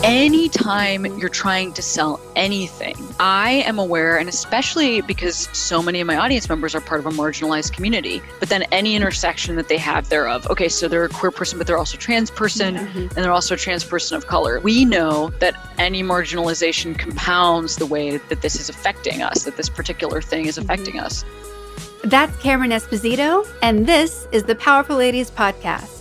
Anytime you're trying to sell anything, I am aware, and especially because so many of my audience members are part of a marginalized community, but then any intersection that they have thereof. Okay, so they're a queer person, but they're also a trans person, and they're also a trans person of color. We know that any marginalization compounds the way that this is affecting us, that this particular thing is affecting us. That's Cameron Esposito, and this is the Powerful Ladies Podcast.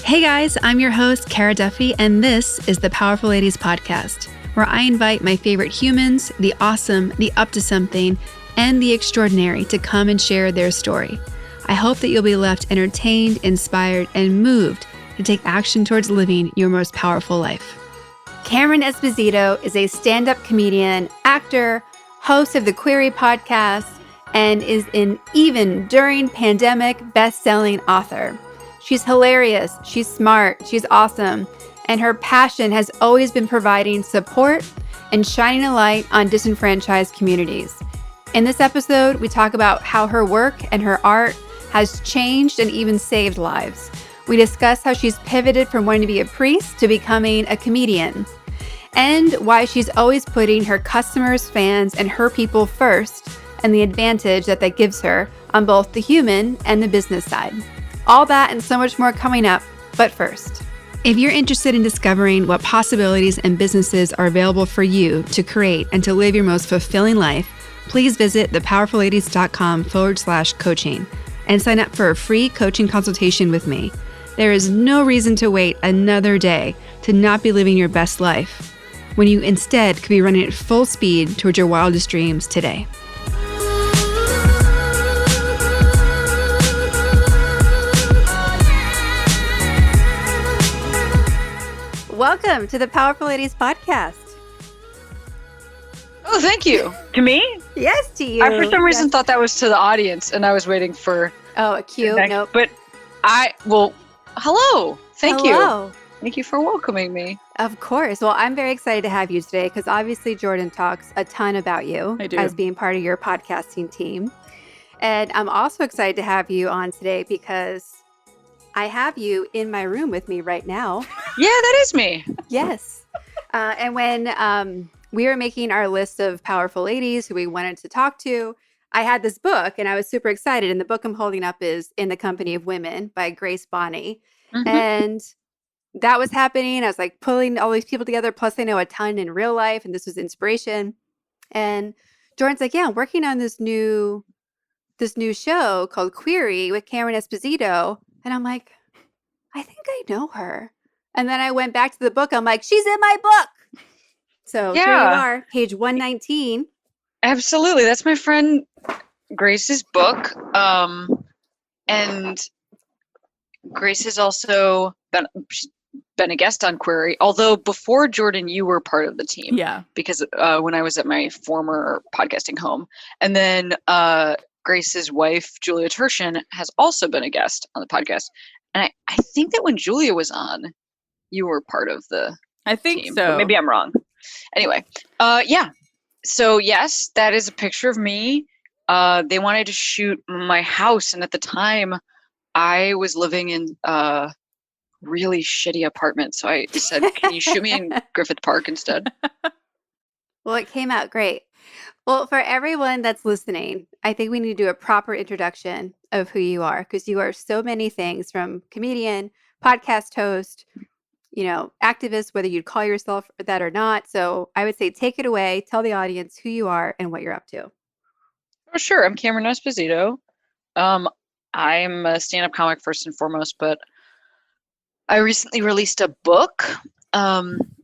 Hey guys, I'm your host, Cara Duffy, and this is the Powerful Ladies Podcast, where I invite my favorite humans, the awesome, the up to something, and the extraordinary to come and share their story. I hope that you'll be left entertained, inspired, and moved to take action towards living your most powerful life. Cameron Esposito is a stand-up comedian, actor, host of the Queery podcast, and is an even during pandemic best-selling author. She's hilarious, she's smart, she's awesome, and her passion has always been providing support and shining a light on disenfranchised communities. In this episode, we talk about how her work and her art has changed and even saved lives. We discuss how she's pivoted from wanting to be a priest to becoming a comedian, and why she's always putting her customers, fans, and her people first, and the advantage that gives her on both the human and the business side. All that and so much more coming up, but first, if you're interested in discovering what possibilities and businesses are available for you to create and to live your most fulfilling life, please visit thepowerfulladies.com/coaching and sign up for a free coaching consultation with me. There is no reason to wait another day to not be living your best life, when you instead could be running at full speed towards your wildest dreams today. Welcome to the Powerful Ladies Podcast. Oh, thank you. To me? Yes, to you. I, for some reason, thought that was to the audience, and I was waiting for... Oh, a cue? Nope. But hello. Thank Hello. you. Thank you for welcoming me. Of course. Well, I'm very excited to have you today because obviously Jordan talks a ton about you as being part of your podcasting team. And I'm also excited to have you on today because I have you in my room with me right now. Yeah, that is me. Yes. And when we were making our list of powerful ladies who we wanted to talk to, I had this book and I was super excited. And the book I'm holding up is In the Company of Women by Grace Bonney. Mm-hmm. And that was happening. I was like pulling all these people together. Plus, they know a ton in real life. And this was inspiration. And Jordan's like, yeah, I'm working on this new show called Queery with Cameron Esposito. And I'm like, I think I know her. And then I went back to the book. I'm like, she's in my book. So Here you are, page 119. Absolutely. That's my friend Grace's book. And Grace has also been a guest on Queery. Although before Jordan, you were part of the team. Yeah. Because when I was at my former podcasting home. And then Grace's wife, Julia Turshen, has also been a guest on the podcast. And I think that when Julia was on, you were part of the team. So. But maybe I'm wrong. Anyway, yeah. So yes, that is a picture of me. They wanted to shoot my house. And at the time, I was living in a really shitty apartment. So I said, can you shoot me in Griffith Park instead? Well, it came out great. Well, for everyone that's listening, I think we need to do a proper introduction of who you are, because you are so many things, from comedian, podcast host, activist, whether you'd call yourself that or not. So I would say take it away. Tell the audience who you are and what you're up to. Oh, sure. I'm Cameron Esposito. I'm a stand-up comic first and foremost, but I recently released a book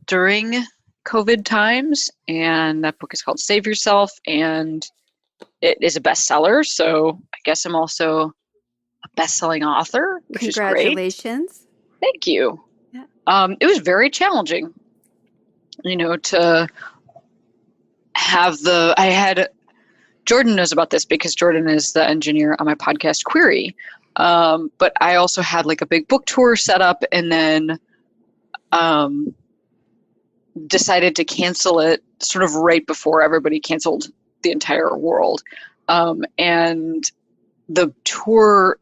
during COVID times, and that book is called Save Yourself, and it is a bestseller. So I guess I'm also a best-selling author, which is great. Congratulations. Thank you. Yeah. It was very challenging, to have Jordan knows about this because Jordan is the engineer on my podcast Queery. But I also had like a big book tour set up, and then decided to cancel it sort of right before everybody canceled the entire world. And the tour,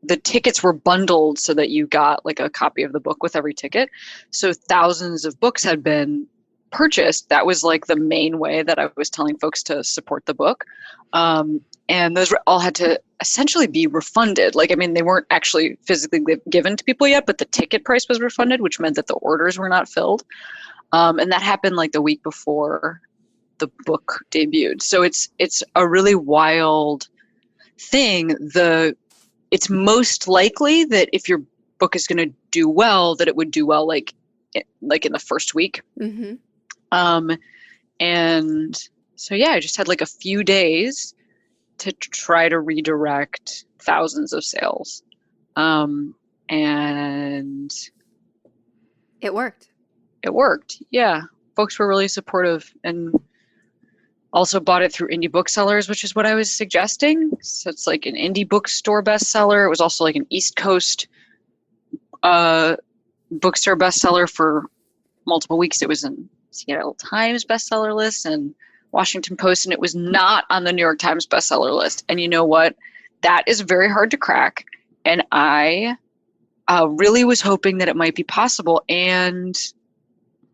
the tickets were bundled so that you got like a copy of the book with every ticket. So thousands of books had been purchased. That was like the main way that I was telling folks to support the book. And those all had to essentially be refunded. Like, I mean, they weren't actually physically given to people yet, but the ticket price was refunded, which meant that the orders were not filled. And that happened like the week before the book debuted. So it's a really wild thing. It's most likely that if your book is going to do well, that it would do well like in the first week. Mm-hmm. And so, yeah, I just had like a few days to try to redirect thousands of sales. And it worked. It worked. Yeah. Folks were really supportive and also bought it through indie booksellers, which is what I was suggesting. So it's like an indie bookstore bestseller. It was also like an East Coast bookstore bestseller for multiple weeks. It was in Seattle Times bestseller list and Washington Post, and it was not on the New York Times bestseller list. And you know what? That is very hard to crack. And I really was hoping that it might be possible. And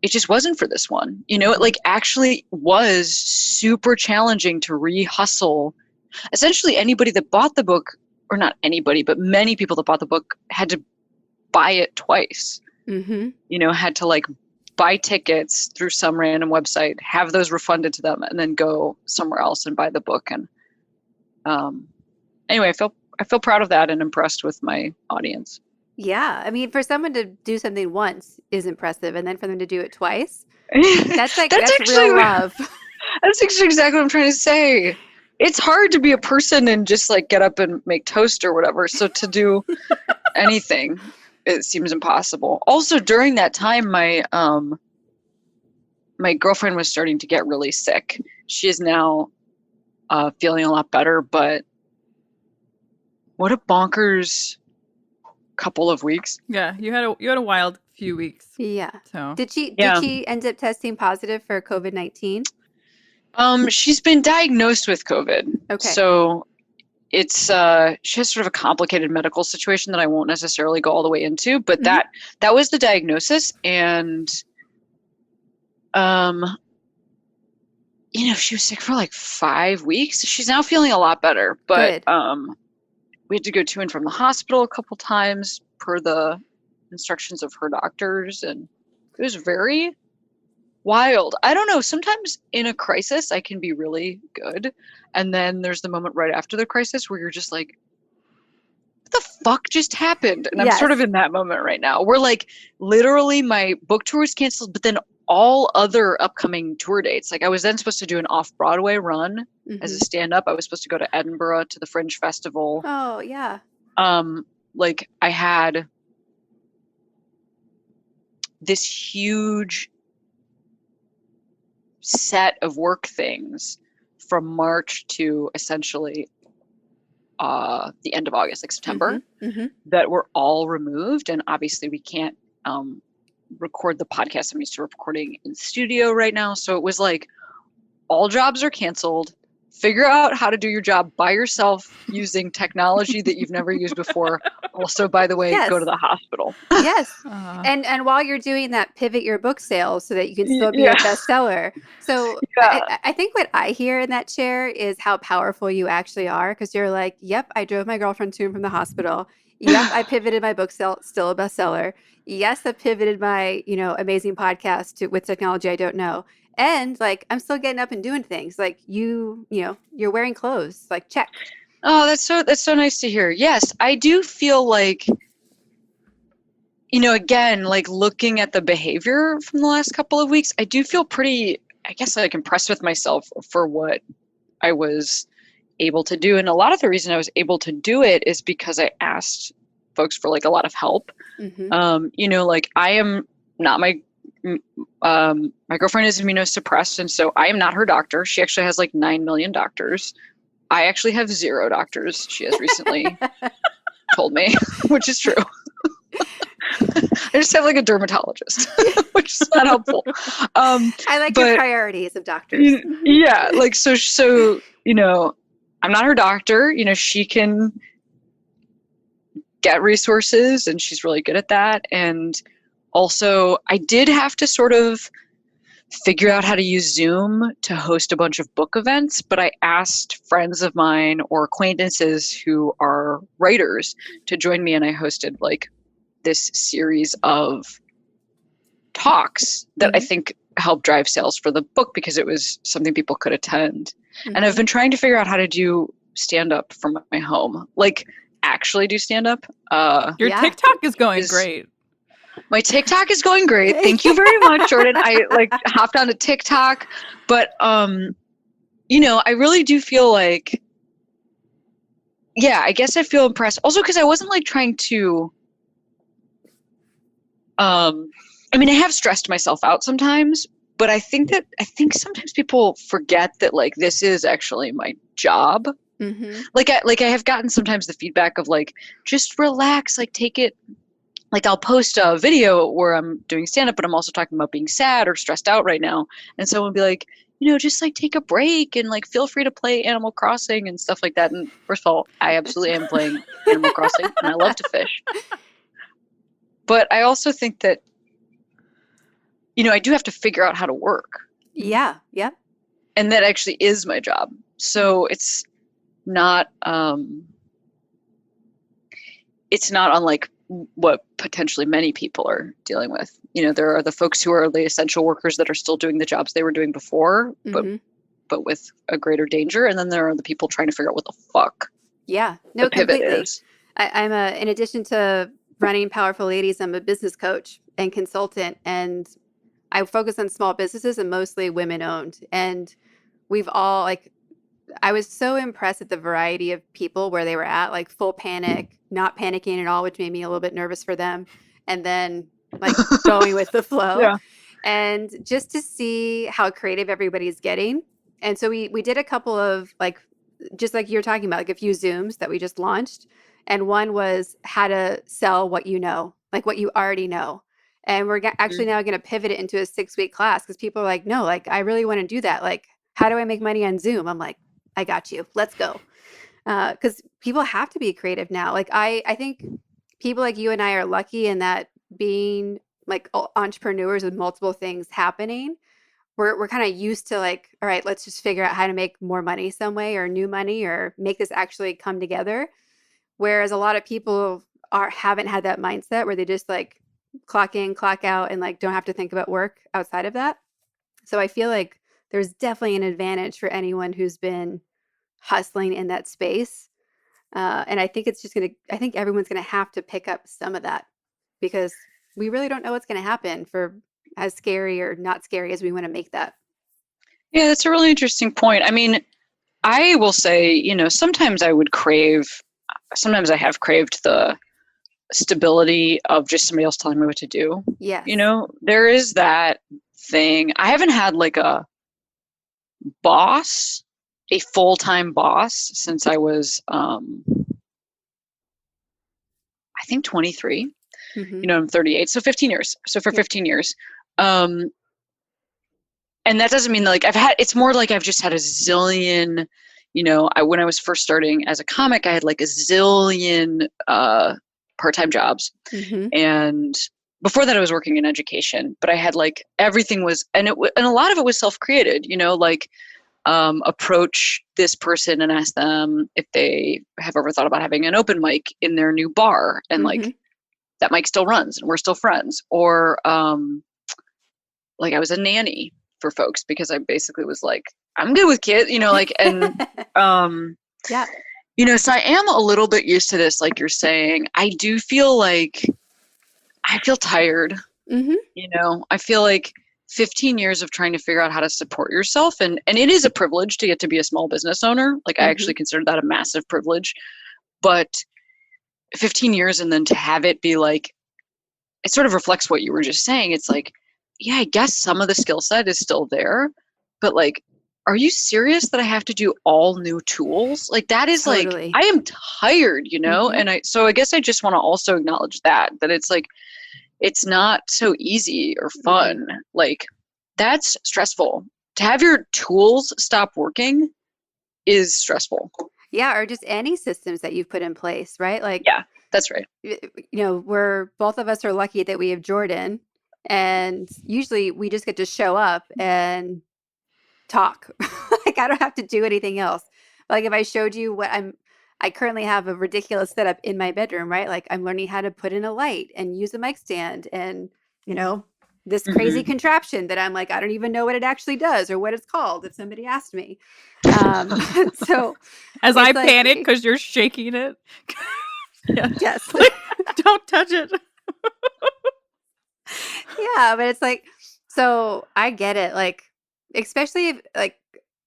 it just wasn't for this one. You know, it like actually was super challenging to re-hustle. Essentially anybody that bought the book, or not anybody, but many people that bought the book had to buy it twice. Mm-hmm. You know, had to like buy tickets through some random website, have those refunded to them, and then go somewhere else and buy the book. And anyway, I feel proud of that and impressed with my audience. Yeah. I mean, for someone to do something once is impressive. And then for them to do it twice, that's actually real love. That's actually exactly what I'm trying to say. It's hard to be a person and just like get up and make toast or whatever. So to do anything, it seems impossible. Also, during that time, my girlfriend was starting to get really sick. She is now feeling a lot better, but what a bonkers couple of weeks. Yeah, you had a wild few weeks. Yeah. So Did she end up testing positive for COVID-19? She's been diagnosed with COVID. Okay. So it's she has sort of a complicated medical situation that I won't necessarily go all the way into, but Mm-hmm. that was the diagnosis. And you know, she was sick for like 5 weeks. She's now feeling a lot better, but Good. we had to go to and from the hospital a couple times per the instructions of her doctors, and it was very wild. I don't know, sometimes in a crisis I can be really good, and then there's the moment right after the crisis where you're just like, what the fuck just happened? And I'm Yes. sort of in that moment right now. We're like, literally my book tour is canceled, but then all other upcoming tour dates, like I was then supposed to do an off-Broadway run as a Mhm. stand-up. I was supposed to go to Edinburgh to the Fringe Festival. Oh, yeah. Like I had this huge set of work things from March to essentially the end of August, like September, Mm-hmm. that were all removed. And obviously we can't record the podcast. I'm used to recording in studio right now. So it was like all jobs are canceled. Figure out how to do your job by yourself using technology that you've never used before. Also, by the way, Yes. go to the hospital. Yes. And while you're doing that, pivot your book sales so that you can still be a bestseller. So Yeah. I think what I hear in that chair is how powerful you actually are, because you're like, yep, I drove my girlfriend to and from the hospital. Yep, I pivoted my book still a bestseller. Yes, I pivoted my, amazing podcast with technology I don't know. And like, I'm still getting up and doing things like you're wearing clothes, like check. Oh, that's so nice to hear. Yes, I do feel like, again, like looking at the behavior from the last couple of weeks, I do feel pretty, I guess, like impressed with myself for what I was able to do. And a lot of the reason I was able to do it is because I asked folks for like a lot of help. Mm-hmm. Like I am not my girlfriend is immunosuppressed, and so I am not her doctor. She actually has like 9 million doctors. I actually have 0 doctors, she has recently told me, which is true. I just have like a dermatologist, which is not helpful. I like your priorities of doctors. Yeah, like so I'm not her doctor. You know, she can get resources and she's really good at that. And also, I did have to sort of figure out how to use Zoom to host a bunch of book events, but I asked friends of mine or acquaintances who are writers to join me, and I hosted like this series of talks that I think helped drive sales for the book because it was something people could attend. And I've been trying to figure out how to do stand-up from my home, like actually do stand-up. Your TikTok is going great. My TikTok is going great. Thank you very much, Jordan. I like hopped onto TikTok, but you know, I really do feel like, yeah, I guess I feel impressed. Also, because I wasn't like trying to. I mean, I have stressed myself out sometimes, but I think sometimes people forget that like this is actually my job. Like I have gotten sometimes the feedback of like, just relax, like take it. Like I'll post a video where I'm doing stand-up, but I'm also talking about being sad or stressed out right now. And someone will be like, you know, just like take a break and like feel free to play Animal Crossing and stuff like that. And first of all, I absolutely am playing Animal Crossing and I love to fish. But I also think that, you know, I do have to figure out how to work. Yeah. Yeah. And that actually is my job. So it's not unlike what potentially many people are dealing with. You know, there are the folks who are the essential workers that are still doing the jobs they were doing before, but with a greater danger. And then there are the people trying to figure out what the fuck no, the pivot completely. is. I'm in addition to running Powerful Ladies, I'm a business coach and consultant, and I focus on small businesses and mostly women owned. And we've all I was so impressed at the variety of people where they were at, like full panic, not panicking at all, which made me a little bit nervous for them. And then like going with the flow. Yeah. And just to see how creative everybody's getting. And so we did a couple of like, just like you're talking about, like a few Zooms that we just launched. And one was how to sell what you know, like what you already know. And we're actually now going to pivot it into a 6-week class because people are like, no, like I really want to do that. Like, how do I make money on Zoom? I'm like, I got you. Let's go. Because people have to be creative now. Like I think people like you and I are lucky in that being like entrepreneurs with multiple things happening. We're kind of used to like, all right, let's just figure out how to make more money some way or new money or make this actually come together. Whereas a lot of people haven't had that mindset where they just like clock in, clock out, and like don't have to think about work outside of that. So I feel like there's definitely an advantage for anyone who's been hustling in that space. And I think I think everyone's going to have to pick up some of that because we really don't know what's going to happen for as scary or not scary as we want to make that. Yeah, that's a really interesting point. I mean, I will say, you know, sometimes I have craved the stability of just somebody else telling me what to do. Yes. You know, there is that thing. I haven't had like a full-time boss since I was, I think 23. You know, I'm 38, so 15 years. So for 15 years. And that doesn't mean that like it's more like I've just had a zillion, you know, when I was first starting as a comic, I had like a zillion part-time jobs. And before that I was working in education, but I had like everything was, and a lot of it was self-created, you know, like approach this person and ask them if they have ever thought about having an open mic in their new bar. And like that mic still runs and we're still friends. Or like I was a nanny for folks because I basically was like, I'm good with kids, you know, like, and yeah, you know, so I am a little bit used to this, like you're saying. I do feel like I feel tired. You know, I feel like 15 years of trying to figure out how to support yourself. And it is a privilege to get to be a small business owner. Like I actually consider that a massive privilege, but 15 years and then to have it be like, it sort of reflects what you were just saying. It's like, yeah, I guess some of the skill set is still there, but like, are you serious that I have to do all new tools? Like that is totally. Like, I am tired, you know? And so I guess I just want to also acknowledge that it's like, it's not so easy or fun. Like that's stressful to have your tools stop working. is stressful. Yeah, or just any systems that you've put in place, right? Like, yeah, that's right. We're both of us are lucky that we have Jordan, and usually we just get to show up and talk. Like, I don't have to do anything else. Like, if I showed you I currently have a ridiculous setup in my bedroom, right? Like, I'm learning how to put in a light and use a mic stand and, this crazy contraption that I'm like, I don't even know what it actually does or what it's called if somebody asked me. So as I panic because you're shaking it. Yes. Don't touch it. Yeah, but it's like, so I get it. Like, especially if, like,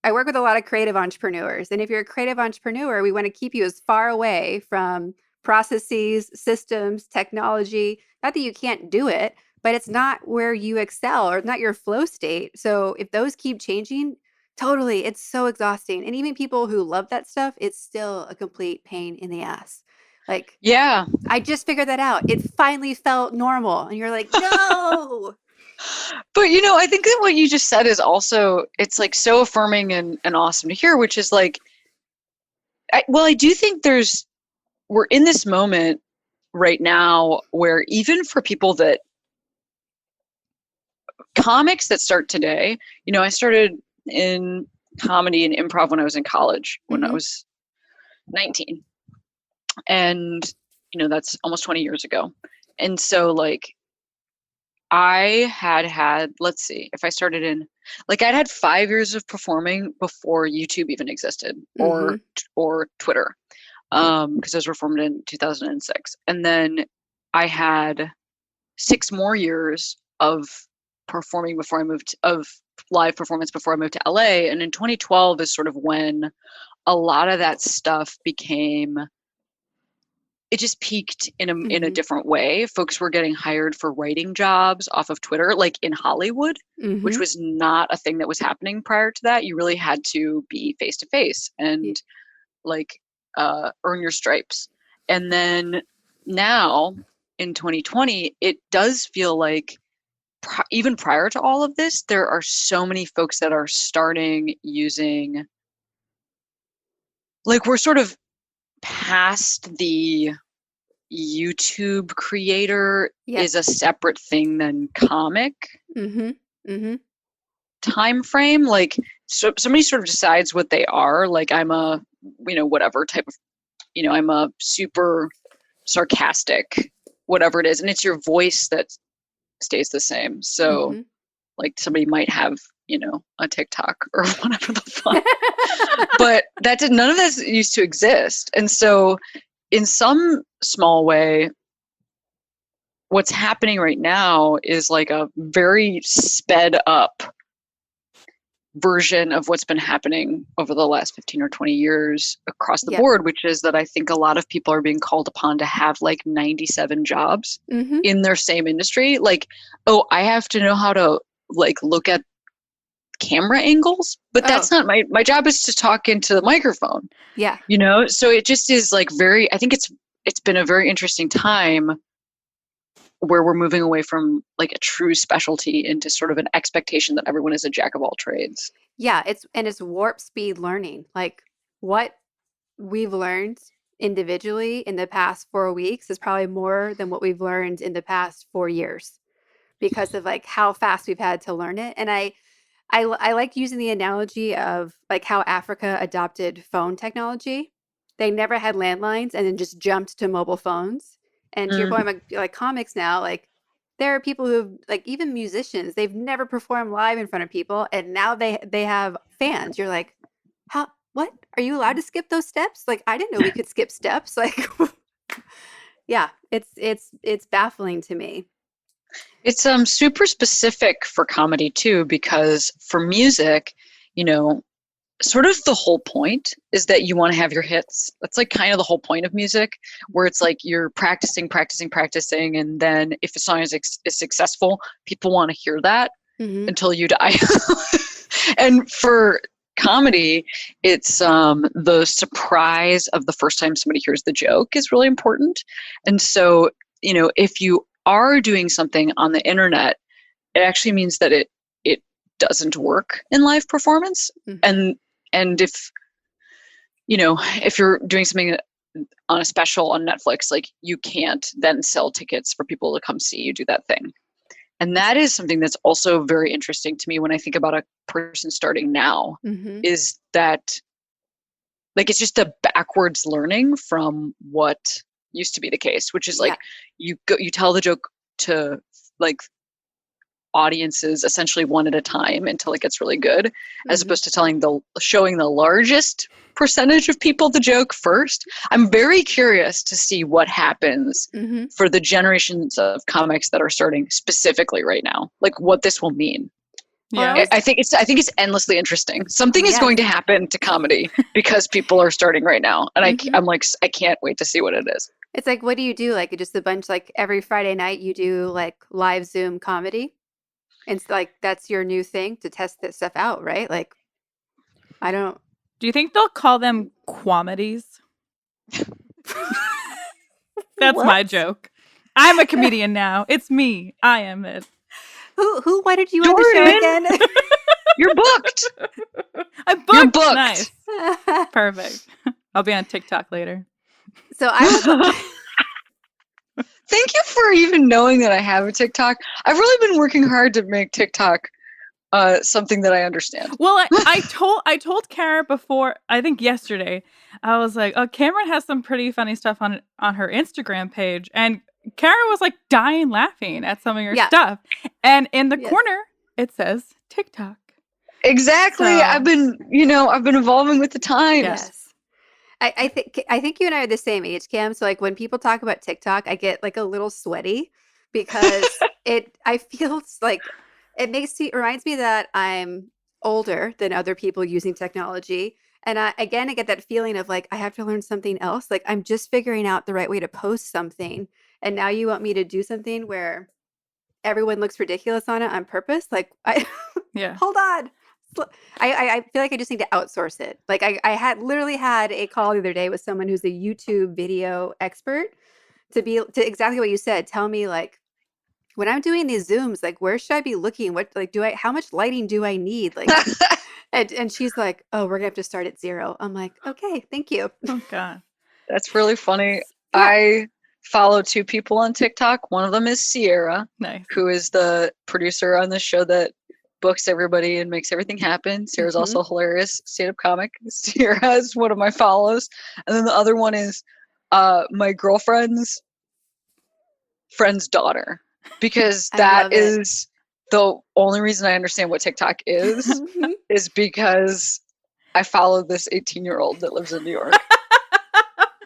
I work with a lot of creative entrepreneurs. And if you're a creative entrepreneur, we want to keep you as far away from processes, systems, technology. Not that you can't do it, but it's not where you excel or not your flow state. So if those keep changing, totally, it's so exhausting. And even people who love that stuff, it's still a complete pain in the ass. Like, yeah, I just figured that out. It finally felt normal. And you're like, no. But, I think that what you just said is also, it's like so affirming and awesome to hear, which is like, I do think we're in this moment right now where even for people that, comics that start today, I started in comedy and improv when I was in college, when I was 19. And, that's almost 20 years ago. And so, like, I had, let's see, if I started in, like, I'd had 5 years of performing before YouTube even existed, or Twitter, because I was reformed in 2006. And then I had 6 more years of performing of live performance before I moved to LA. And in 2012 is sort of when a lot of that stuff it just peaked in a different way. Folks were getting hired for writing jobs off of Twitter, like in Hollywood, which was not a thing that was happening prior to that. You really had to be face to face and like earn your stripes. And then now in 2020, it does feel like even prior to all of this, there are so many folks that are starting using, like, we're sort of past the YouTube creator is a separate thing than comic time frame. Like, so somebody sort of decides what they are. Like, I'm a, whatever type of, I'm a super sarcastic, whatever it is. And it's your voice that stays the same. So like somebody might have, a TikTok or whatever the fuck. But none of this used to exist. And so in some small way, what's happening right now is like a very sped up version of what's been happening over the last 15 or 20 years across the board, which is that I think a lot of people are being called upon to have like 97 jobs in their same industry. Like, oh, I have to know how to like look at camera angles, but that's not my job is to talk into the microphone. Yeah. So it just is like I think it's been a very interesting time where we're moving away from like a true specialty into sort of an expectation that everyone is a jack of all trades. Yeah, it's warp speed learning. Like, what we've learned individually in the past 4 weeks is probably more than what we've learned in the past 4 years because of like how fast we've had to learn it. And I like using the analogy of like how Africa adopted phone technology. They never had landlines and then just jumped to mobile phones. And to your point, like comics now, like there are people who like even musicians, they've never performed live in front of people, and now they have fans. You're like, how? What? Are you allowed to skip those steps? Like, I didn't know we could skip steps. Like, yeah, it's baffling to me. It's super specific for comedy too, because for music, sort of the whole point is that you want to have your hits. That's like kind of the whole point of music, where it's like you're practicing, and then if a song is successful, people want to hear that until you die. And for comedy, it's the surprise of the first time somebody hears the joke is really important. And so, if you are doing something on the internet, it actually means that it doesn't work in live performance. And if if you're doing something on a special on Netflix, like you can't then sell tickets for people to come see you do that thing. And that is something that's also very interesting to me when I think about a person starting now, is that like it's just a backwards learning from what used to be the case, which is like you tell the joke to like audiences essentially one at a time until it gets really good, as opposed to showing the largest percentage of people the joke first. I'm very curious to see what happens for the generations of comics that are starting specifically right now, like what this will mean. Yeah. I think it's endlessly interesting. Something is going to happen to comedy because people are starting right now, and I'm like, I can't wait to see what it is. It's like, what do you do? Like just a bunch, like every Friday night you do like live Zoom comedy. And it's like, that's your new thing to test this stuff out, right? Like, I don't. Do you think they'll call them quamedies? That's my joke. I'm a comedian now. It's me. I am it. Who wanted you on the show again? You're booked. I'm booked. You're booked. Nice. Perfect. I'll be on TikTok later. So I was. Thank you for even knowing that I have a TikTok. I've really been working hard to make TikTok something that I understand. Well, I told Kara before, I think yesterday, I was like, oh, Cameron has some pretty funny stuff on her Instagram page. And Kara was like dying laughing at some of your stuff. And in the corner, it says TikTok. Exactly. So, I've been evolving with the times. Yes. I think you and I are the same age, Cam. So like when people talk about TikTok, I get like a little sweaty because I feel like it reminds me that I'm older than other people using technology. And I get that feeling of like, I have to learn something else. Like I'm just figuring out the right way to post something. And now you want me to do something where everyone looks ridiculous on it on purpose. Like hold on. I feel like I just need to outsource it. Like I had literally had a call the other day with someone who's a YouTube video expert to exactly what you said. Tell me like when I'm doing these Zooms, like where should I be looking? What like how much lighting do I need? Like and she's like, oh, we're gonna have to start at 0. I'm like, okay, thank you. Oh God. That's really funny. Yeah. I follow 2 people on TikTok. One of them is Sierra, who is the producer on the show that books everybody and makes everything happen. Sarah's also a hilarious stand-up comic. Sierra is one of my follows. And then the other one is my girlfriend's friend's daughter. Because that is the only reason I understand what TikTok is because I follow this 18-year-old that lives in New York.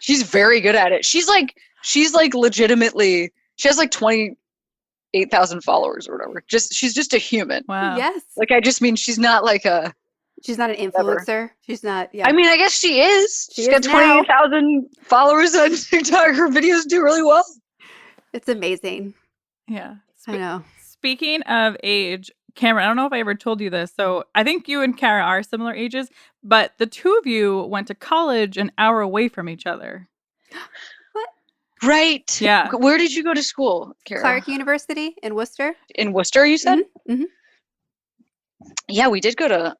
She's very good at it. She's like legitimately, she has like 28,000 followers or whatever. She's just a human. Wow. Yes. Like, I just mean, she's not like she's not an influencer. Whatever. She's not. Yeah. I mean, I guess she is. She's got 28,000 followers on TikTok. Her videos do really well. It's amazing. Yeah. I know. Speaking of age, Cameron, I don't know if I ever told you this. So I think you and Kara are similar ages, but the 2 of you went to college an hour away from each other. What? Right. Yeah. Where did you go to school, Kara? Clark University in Worcester. In Worcester, you said? Mm-hmm. Yeah, we did go to,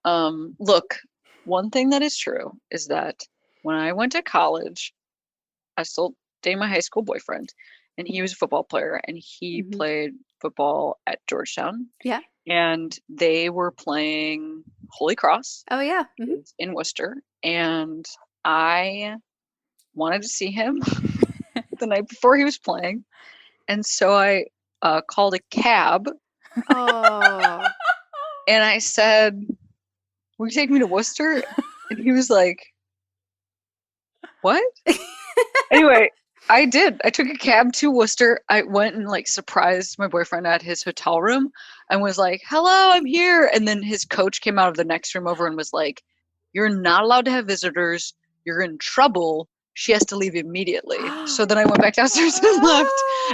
look, one thing that is true is that when I went to college, I still dated my high school boyfriend, and he was a football player, and he played football at Georgetown. Yeah. And they were playing Holy Cross. Oh, yeah. In Worcester. And I wanted to see him the night before he was playing. And so I called a cab. Oh. And I said, will you take me to Worcester? And he was like, what? Anyway, I did. I took a cab to Worcester. I went and like surprised my boyfriend at his hotel room and was like, hello, I'm here. And then his coach came out of the next room over and was like, you're not allowed to have visitors. You're in trouble. She has to leave immediately. So then I went back downstairs and left.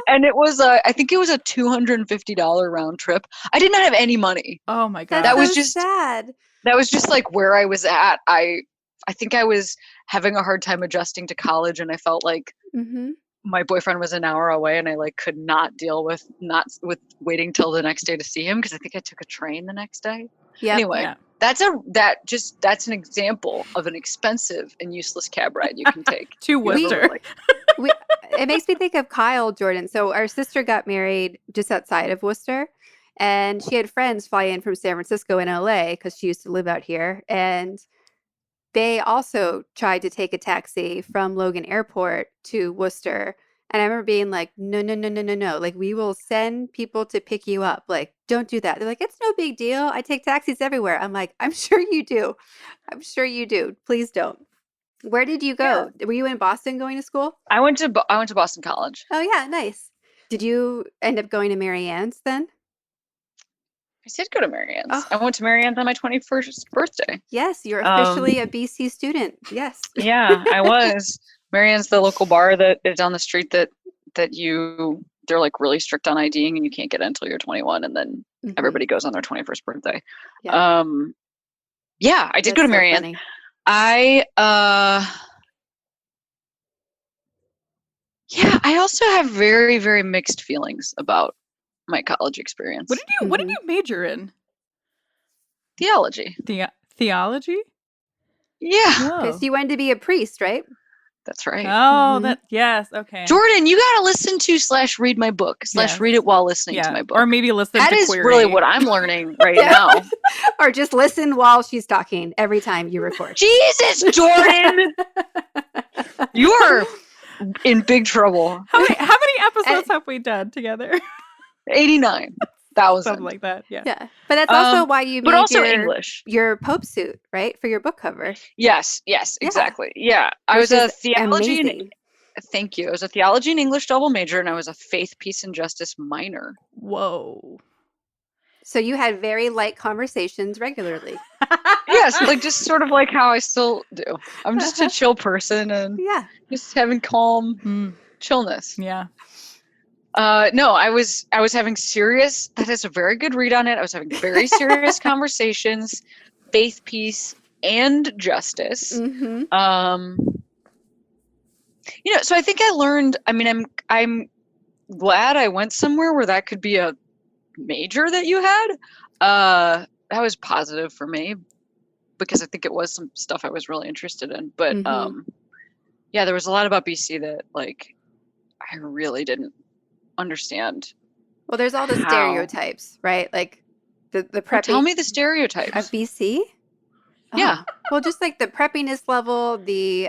And it was, I think it was a $250 round trip. I did not have any money. Oh my God. That was so just sad. That was just like where I was at. I think I was having a hard time adjusting to college, and I felt like my boyfriend was an hour away, and I like could not deal with waiting till the next day to see him, because I think I took a train the next day. Yep. Anyway, That's an example of an expensive and useless cab ride you can take to Worcester. It makes me think of Kyle, Jordan. So our sister got married just outside of Worcester, and she had friends fly in from San Francisco and LA because she used to live out here. And they also tried to take a taxi from Logan Airport to Worcester. And I remember being like, no, no, no, no, no, no. Like, we will send people to pick you up. Like, don't do that. They're like, it's no big deal. I take taxis everywhere. I'm like, I'm sure you do. I'm sure you do. Please don't. Where did you go? Were you in Boston going to school? I went to Boston College. Oh, yeah. Nice. Did you end up going to Mary Ann's then? I did go to Mary Ann's. I went to Mary Ann's on my 21st birthday. Yes, you're officially a BC student. Yes. Yeah, I was. Mary Ann's, the local bar that is down the street that they're like really strict on IDing and you can't get in until you're 21, and then everybody goes on their 21st birthday. Yeah, I did go to Mary Ann's. I also have very, very mixed feelings about my college experience. What did you major in? Theology. Theology? Yeah. Because you wanted to be a priest, right? That's right. Oh, yes. Okay. Jordan, you got to listen to / read my book / read it while listening to my book. Or maybe listen to That Queery. is really what I'm learning right now. Or just listen while she's talking every time you record. Jesus, Jordan! You're in big trouble. How many episodes have we done together? 89,000. Something like that. Yeah. Yeah. But that's also why you made English. Your Pope suit, right? For your book cover. Yes, exactly. Yeah. I was a theology amazing. Thank you. I was a theology and English double major, and I was a faith, peace, and justice minor. Whoa. So you had very light conversations regularly. Yes, like just sort of like how I still do. I'm just a chill person and just having calm chillness. Yeah. No, I was having serious, that is a very good read on it. I was having very serious conversations, faith, peace, and justice. So I think I learned, I'm glad I went somewhere where that could be a major that you had. That was positive for me because I think it was some stuff I was really interested in. But there was a lot about BC that like I really didn't understand. Well, there's all the stereotypes, right? Like the prepping. Tell me the stereotypes of BC. Yeah. Well, just like the preppiness level, the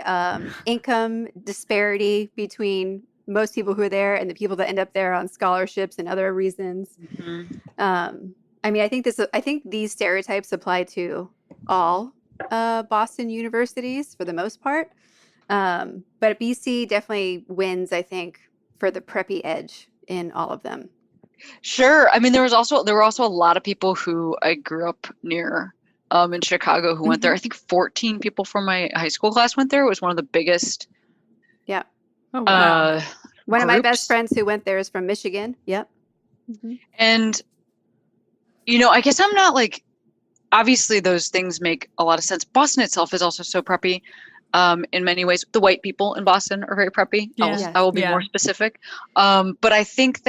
income disparity between most people who are there and the people that end up there on scholarships and other reasons. I think these stereotypes apply to all Boston universities for the most part. But BC definitely wins, I think, for the preppy edge in all of them. Sure. I mean, there were also a lot of people who I grew up near in Chicago who went there. I think 14 people from my high school class went there. It was one of the biggest. Yeah. Oh, wow. One of my best friends who went there is from Michigan. Yep. And, I guess I'm not like, obviously those things make a lot of sense. Boston itself is also so preppy. In many ways, the white people in Boston are very preppy. I will be more specific. But I think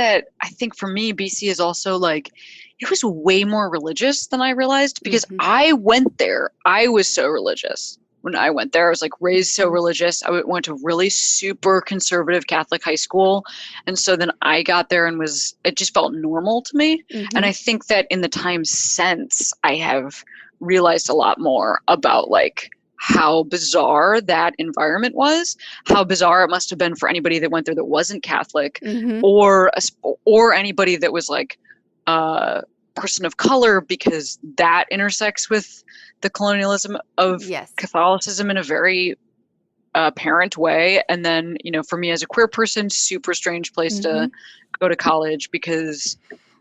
for me, BC is also like, it was way more religious than I realized because I went there. I was so religious when I went there. I was like raised so religious. I went to really super conservative Catholic high school. And so then I got there and it just felt normal to me. And I think that in the time since, I have realized a lot more about like, how bizarre that environment was, how bizarre it must have been for anybody that went there that wasn't Catholic, or anybody that was like a person of color, because that intersects with the colonialism of Catholicism in a very apparent way. And then, for me as a queer person, super strange place to go to college because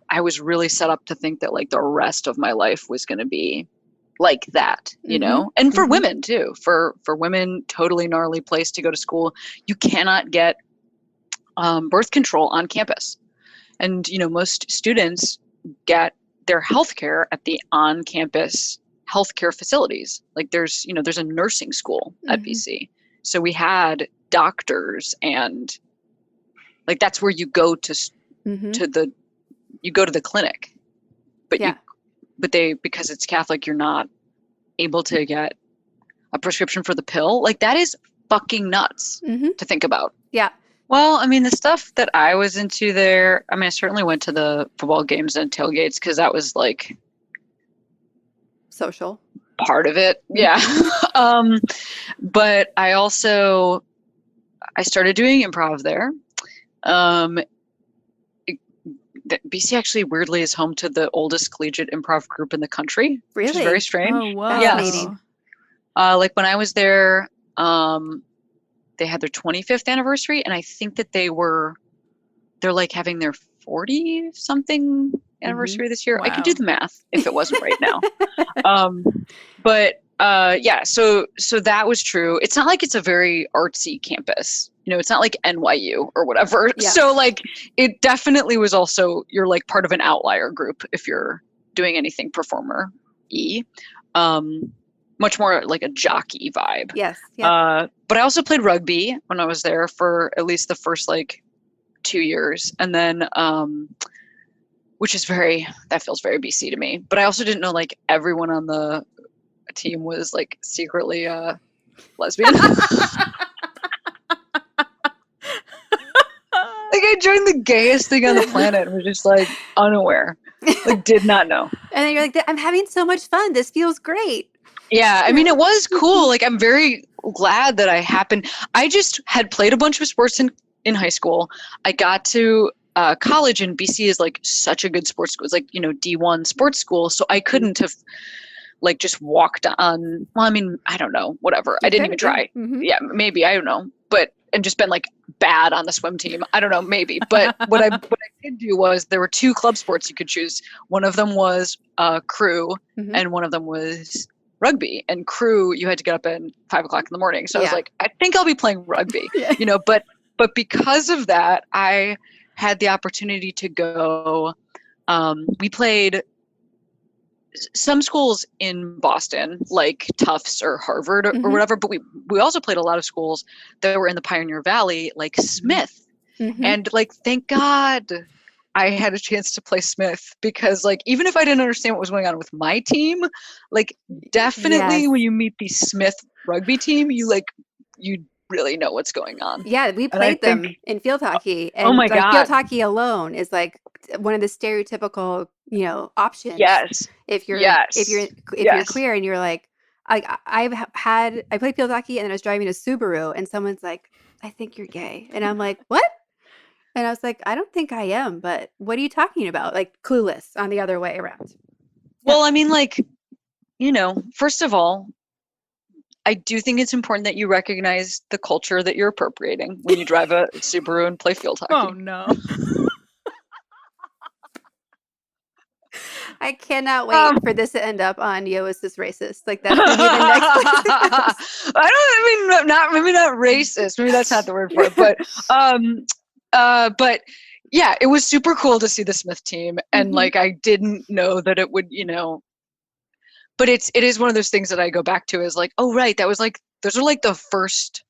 I was really set up to think that like the rest of my life was going to be like that, and for women too, for women, totally gnarly place to go to school. You cannot get birth control on campus. And, most students get their healthcare at the on-campus healthcare facilities. Like there's a nursing school at BC. So we had doctors and like, that's where you go to the clinic, but because it's Catholic, you're not able to get a prescription for the pill. Like, that is fucking nuts to think about. Yeah. Well, I mean, the stuff that I was into there, I mean, I certainly went to the football games and tailgates because that was like social part of it. Yeah. But I started doing improv there. BC actually weirdly is home to the oldest collegiate improv group in the country, which is very strange. Oh, wow. Fascinating. Like when I was there, they had their 25th anniversary, and I think that they're like having their 40 something anniversary this year. Wow. I could do the math if it wasn't right now. But yeah, so that was true. It's not like it's a very artsy campus. You know, it's not like NYU or whatever. Yeah. So like it definitely was also, you're like part of an outlier group if you're doing anything performer-y. Much more like a jockey vibe. Yes. Yeah. But I also played rugby when I was there for at least the first like 2 years. And then, which is that feels very BC to me. But I also didn't know like everyone on the team was like secretly lesbian. Like I joined the gayest thing on the planet and was just like unaware. Like did not know. And then you're like, I'm having so much fun. This feels great. Yeah, I mean, it was cool. Like, I'm very glad that I just had played a bunch of sports in high school. I got to college, and BC is like such a good sports school. It's like, you know, D1 sports school. So I couldn't have like just walked on, well, I mean, I don't know, whatever. I didn't even try. Yeah, maybe, I don't know. And just been like bad on the swim team. I don't know, maybe. But what I did do was there were 2 club sports you could choose. One of them was crew, and one of them was rugby. And crew, you had to get up at 5 o'clock in the morning. So I was like, I think I'll be playing rugby, you know, but because of that, I had the opportunity to go, we played some schools in Boston, like Tufts or Harvard or whatever, but we also played a lot of schools that were in the Pioneer Valley, like Smith. And like, thank God I had a chance to play Smith, because like, even if I didn't understand what was going on with my team, like definitely when you meet the Smith rugby team, you really know what's going on. Yeah, we played them in field hockey. And oh my like, God. Field hockey alone is like one of the stereotypical, you know, options. Yes. If you're queer and you're like, I played field hockey and then I was driving a Subaru and someone's like, I think you're gay. And I'm like, what? And I was like, I don't think I am, but what are you talking about? Like clueless on the other way around. Well, I mean, like, you know, first of all, I do think it's important that you recognize the culture that you're appropriating when you drive a Subaru and play field hockey. Oh, no. I cannot wait for this to end up on Yo, Is This Racist? Like that's gonna be the next place. Maybe not racist. Maybe that's not the word for it. But yeah, it was super cool to see the Smith team. And like, I didn't know that it would, you know, but it is one of those things that I go back to is like, oh, right. That was like, those are like the first,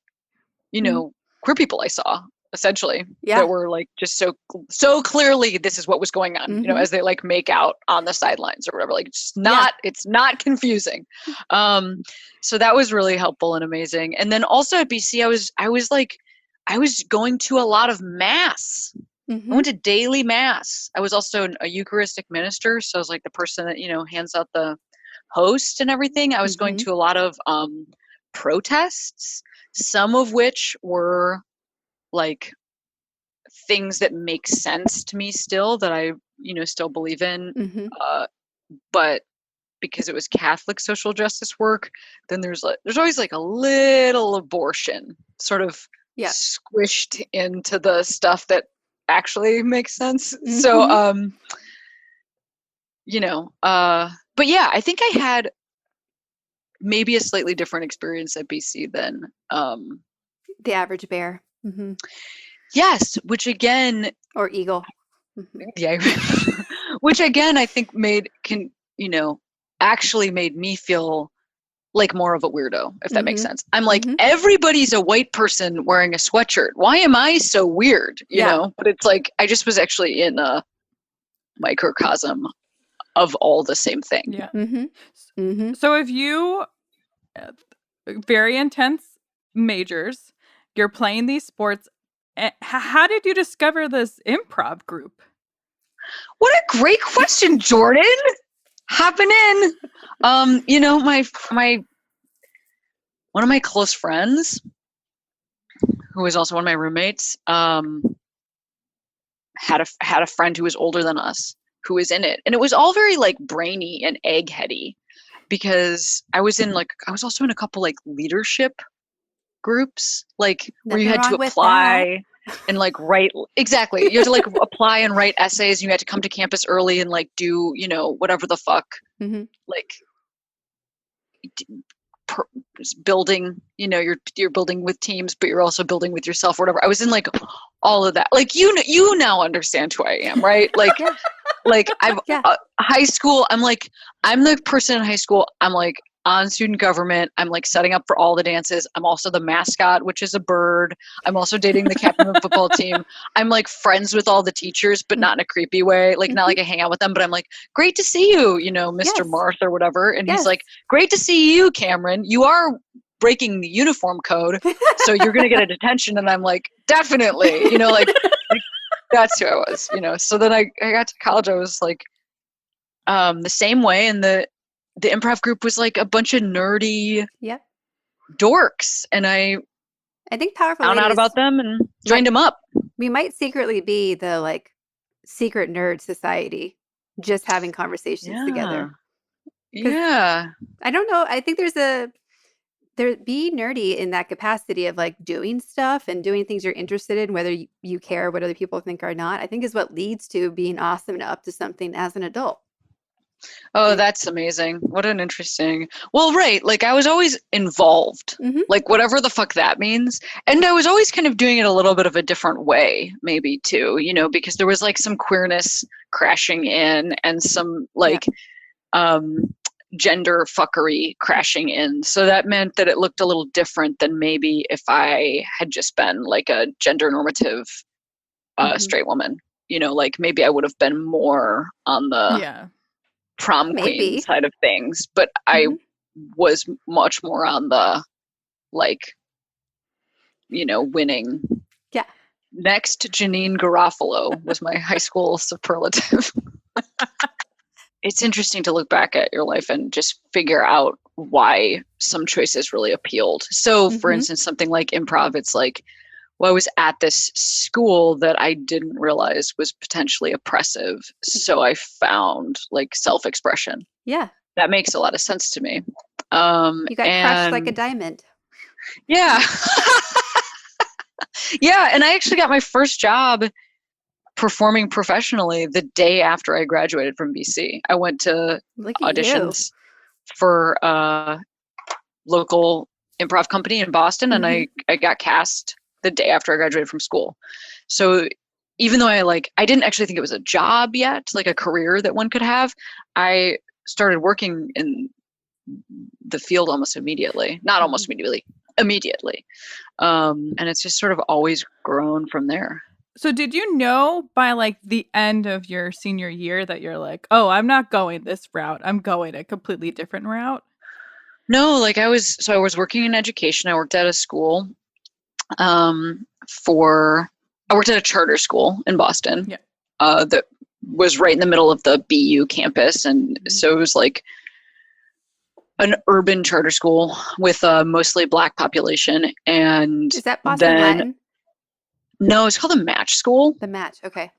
you know, queer people I saw, essentially, that were like just so clearly this is what was going on, you know, as they like make out on the sidelines or whatever. Like it's not confusing. So that was really helpful and amazing. And then also at BC, I was going to a lot of mass. I went to daily mass. I was also a Eucharistic minister. So I was like the person that, you know, hands out the host and everything. I was going to a lot of protests, some of which were like things that make sense to me still, that I, you know, still believe in. But because it was Catholic social justice work, then there's always like a little abortion sort of squished into the stuff that actually makes sense. So, you know, but yeah, I think I had maybe a slightly different experience at BC than the average bear. Yes, which again, or eagle. Yeah, which again I think actually made me feel like more of a weirdo, if that makes sense. I'm like, everybody's a white person wearing a sweatshirt. Why am I so weird? You know, but it's like I just was actually in a microcosm of all the same thing. Yeah. Mm-hmm. Mm-hmm. So if you very intense majors, you're playing these sports, how did you discover this improv group? What a great question, Jordan. Hopping in. My one of my close friends, who was also one of my roommates, had a friend who was older than us who was in it, and it was all very like brainy and eggheady, because I was also in a couple like leadership groups, like where you Nothing had to wrong with apply and like write. Exactly, you had to like apply and write essays, and you had to come to campus early and like do whatever the fuck, Mm-hmm. like building, you're building with teams, but you're also building with yourself or whatever. I was in like all of that. Like you now understand who I am, right? Like Yeah. like I've Yeah. high school, I'm the person in high school, I'm like on student government, I'm like setting up for all the dances, I'm also the mascot, which is a bird, I'm also dating the captain of the football team, I'm like friends with all the teachers, but not in a creepy way, like not like I hang out with them, but I'm like, great to see you, Mr. Yes. Marth or whatever, and Yes. he's like, great to see you, Cameron, you are breaking the uniform code, so you're gonna get a detention. And I'm like, definitely, like that's who I was, so then I got to college, I was like the same way, and the improv group was like a bunch of nerdy Yep. dorks, and I think Powerful found out Ladies, about them and joined them up. we might secretly be the like secret nerd society, just having conversations together. Yeah. I don't know. I think be nerdy in that capacity of like doing stuff and doing things you're interested in, whether you care what other people think or not, I think is what leads to being awesome and up to something as an adult. Oh, that's amazing. What an interesting. Well, right. Like I was always involved, like whatever the fuck that means. And I was always kind of doing it a little bit of a different way, maybe too, because there was like some queerness crashing in and some like gender fuckery crashing in. So that meant that it looked a little different than maybe if I had just been like a gender normative straight woman, like maybe I would have been more on the prom queen side of things, but I was much more on the like, winning. Yeah. Next, Janine Garofalo was my high school superlative. It's interesting to look back at your life and just figure out why some choices really appealed. So, for instance, something like improv, it's like, well, I was at this school that I didn't realize was potentially oppressive. So I found like self-expression. Yeah. That makes a lot of sense to me. You got crushed like a diamond. Yeah. Yeah. And I actually got my first job performing professionally the day after I graduated from BC. I went to auditions for a local improv company in Boston, and I got cast the day after I graduated from school. So even though I didn't actually think it was a job yet, like a career that one could have, I started working in the field almost immediately. Not almost immediately. And it's just sort of always grown from there. So did you know by like the end of your senior year that you're like, oh, I'm not going this route, I'm going a completely different route? No, like I was working in education. I worked at a school I worked at a charter school in Boston that was right in the middle of the BU campus. And so it was like an urban charter school with a mostly Black population. And is that Boston Latin? No, it's called a match school. The match. Okay.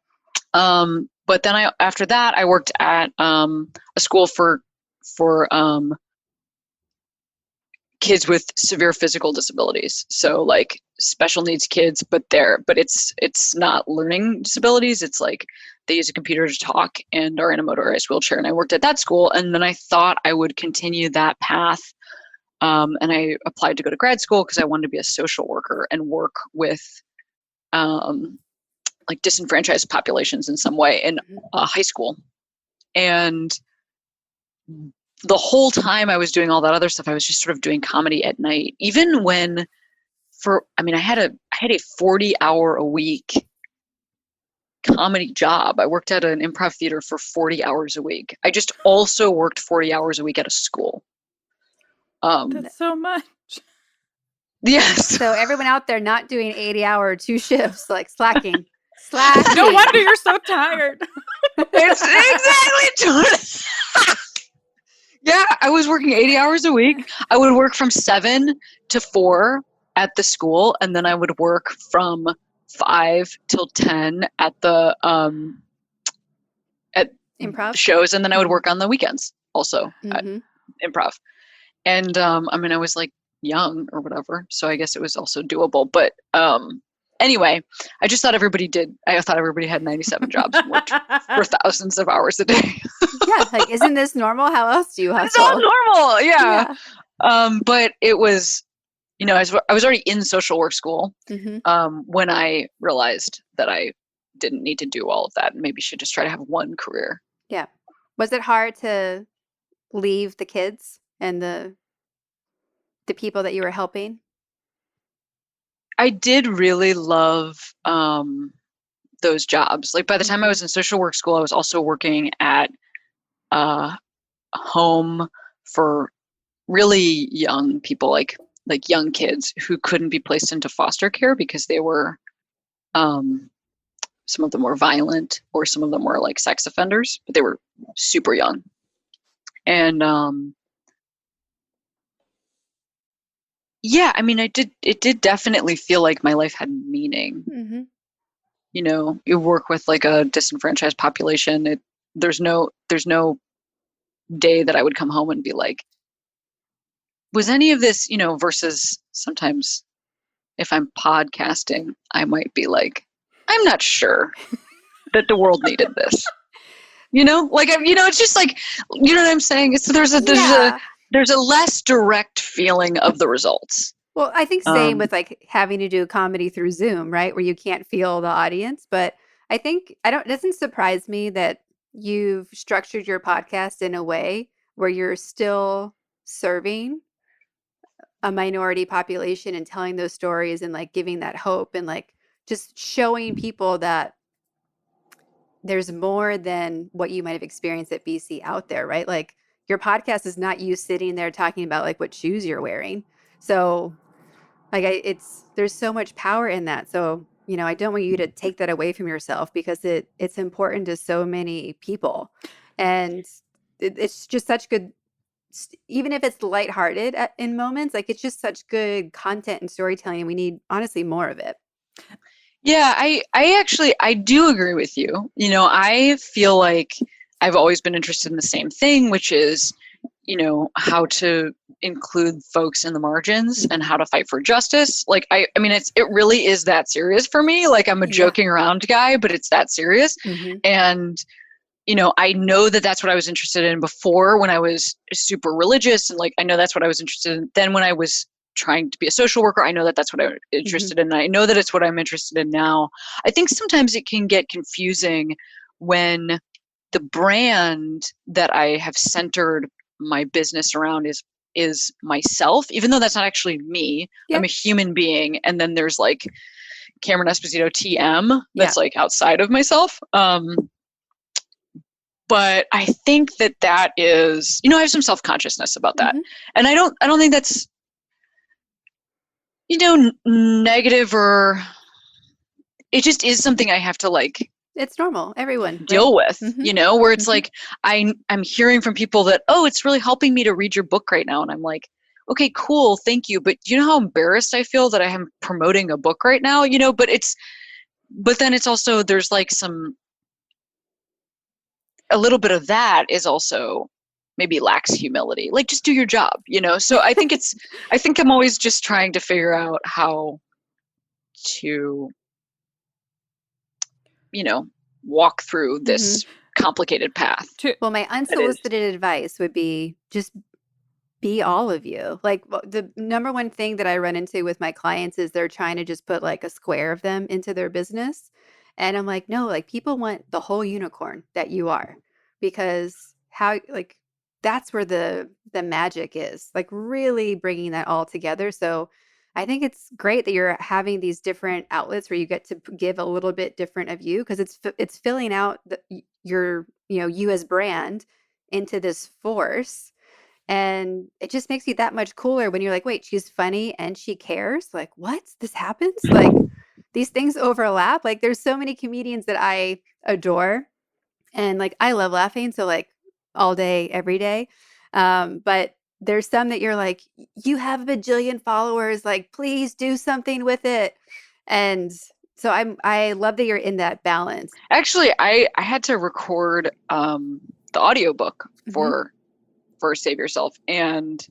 But then after that, I worked at a school for kids with severe physical disabilities. So like special needs kids, but it's not learning disabilities. It's like they use a computer to talk and are in a motorized wheelchair. And I worked at that school, and then I thought I would continue that path. And I applied to go to grad school because I wanted to be a social worker and work with like disenfranchised populations in some way in high school. And the whole time I was doing all that other stuff, I was just sort of doing comedy at night. Even when I had a 40-hour a week comedy job. I worked at an improv theater for 40 hours a week. I just also worked 40 hours a week at a school. That's so much. Yes. So everyone out there not doing 80-hour 2 shifts, like slacking. No wonder you're so tired. It's exactly. Yeah, I was working 80 hours a week. I would work from 7 to 4 at the school, and then I would work from 5 till 10 at the at Improv shows, and then I would work on the weekends also at Mhm. improv. And I mean, I was like young or whatever, so I guess it was also doable. But anyway, I just thought everybody did. I thought everybody had 97 jobs and worked for thousands of hours a day. Yeah, like, isn't this normal? How else do you It's all hustle? normal, yeah. Yeah. But it was, you know, I was already in social work school Mhm. when I realized that I didn't need to do all of that and maybe should just try to have one career. Yeah. Was it hard to leave the kids and the people that you were helping? I did really love those jobs. Like by the time I Mhm. was in social work school, I was also working at a home for really young people, like young kids who couldn't be placed into foster care because they were some of them were violent or some of them were like sex offenders, but they were super young. And yeah, I mean, it did definitely feel like my life had meaning. Mhm. You know, you work with like a disenfranchised population. There's no day that I would come home and be like, was any of this, you know, versus sometimes if I'm podcasting, I might be like, I'm not sure that the world needed this. You know, like, you know, it's just like, you know what I'm saying? It's there's Yeah. a less direct feeling of the results. Well, I think same with like having to do comedy through Zoom, right? Where you can't feel the audience. But I think it doesn't surprise me that you've structured your podcast in a way where you're still serving a minority population and telling those stories and like giving that hope and like just showing people that there's more than what you might have experienced at BC out there, right? Like your podcast is not you sitting there talking about like what shoes you're wearing. So like there's so much power in that. So, you know, I don't want you to take that away from yourself because it's important to so many people. And it's just such good even if it's lighthearted in moments, like it's just such good content and storytelling and we need honestly more of it. Yeah, I do agree with you. You know, I feel like I've always been interested in the same thing, which is, you know, how to include folks in the margins and how to fight for justice. Like, I mean, it really is that serious for me. Like, I'm a joking around guy, but it's that serious. And, you know, I know that that's what I was interested in before when I was super religious. And like, I know that's what I was interested in then when I was trying to be a social worker. I know that that's what I'm interested in. And I know that it's what I'm interested in now. I think sometimes it can get confusing when the brand that I have centered my business around is myself, even though that's not actually me. I'm a human being. And then there's like Cameron Esposito TM that's like outside of myself. But I think that is, you know, I have some self-consciousness about that. And I don't think that's, you know, negative, or it just is something I have to like, it's normal. Everyone deal with, you know, where it's like, I'm hearing from people that, oh, it's really helping me to read your book right now. And I'm like, okay, cool. Thank you. But you know how embarrassed I feel that I am promoting a book right now, you know, but then it's also, there's like a little bit of that is also maybe lacks humility. Like, just do your job, you know? So I think I'm always just trying to figure out how to, you know, walk through this complicated path. Well, my unsolicited advice would be just be all of you. Like the number one thing that I run into with my clients is they're trying to just put like a square of them into their business. And I'm like, no, like people want the whole unicorn that you are, because how, like, that's where the magic is, like really bringing that all together. So I think it's great that you're having these different outlets where you get to give a little bit different of you, because it's filling out your you as brand into this force. And it just makes you that much cooler when you're like, wait, she's funny and she cares. Like, what? This happens? Like, these things overlap. Like, there's so many comedians that I adore. And like, I love laughing. So, like, all day, every day. But there's some that you're like, you have a bajillion followers. Like, please do something with it. And so I love that you're in that balance. Actually, I had to record the audiobook for Save Yourself, and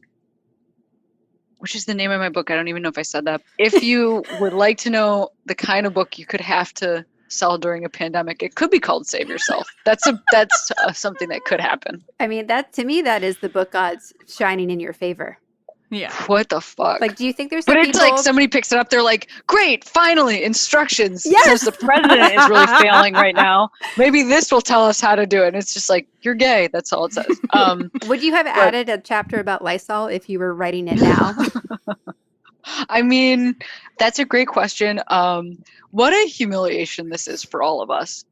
which is the name of my book. I don't even know if I said that. If you would like to know the kind of book you could have to sell during a pandemic, it could be called Save Yourself. That's something that could happen. I mean, that to me, that is the book gods shining in your favor. Yeah. What the fuck? Like, do you think there's But some it's people... like somebody picks it up. They're like, great, finally, instructions. Yes! Since the president is really failing right now, maybe this will tell us how to do it. And it's just like, you're gay. That's all it says. Would you have added a chapter about Lysol if you were writing it now? I mean, that's a great question. What a humiliation this is for all of us.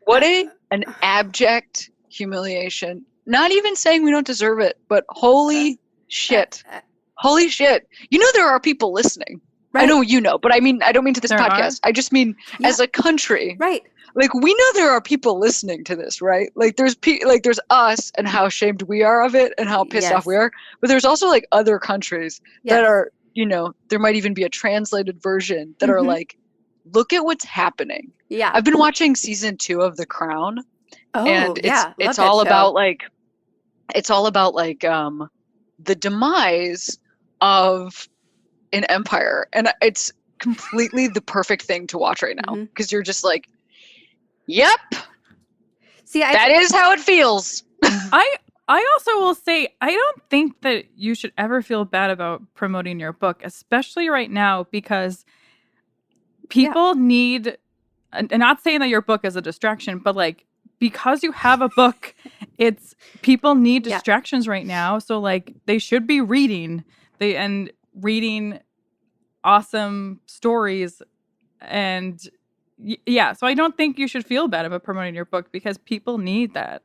What an abject humiliation. Not even saying we don't deserve it, but holy shit. Holy shit. You know there are people listening. Right. I know you know, but I mean, I don't mean to this podcast. I just mean as a country. Right. Like, we know there are people listening to this, right? Like, there's there's us and how ashamed we are of it and how pissed off we are. But there's also like other countries that are, there might even be a translated version that are like, look at what's happening. Yeah. I've been watching season 2 of The Crown. Oh, and it's all about the demise of an empire. And it's completely the perfect thing to watch right now, because you're just like, yep. See, that is how it feels. I also will say, I don't think that you should ever feel bad about promoting your book, especially right now, because people need, and not saying that your book is a distraction, but like, because you have a book, people need distractions right now. So like, they should be reading awesome stories. And so I don't think you should feel bad about promoting your book, because people need that.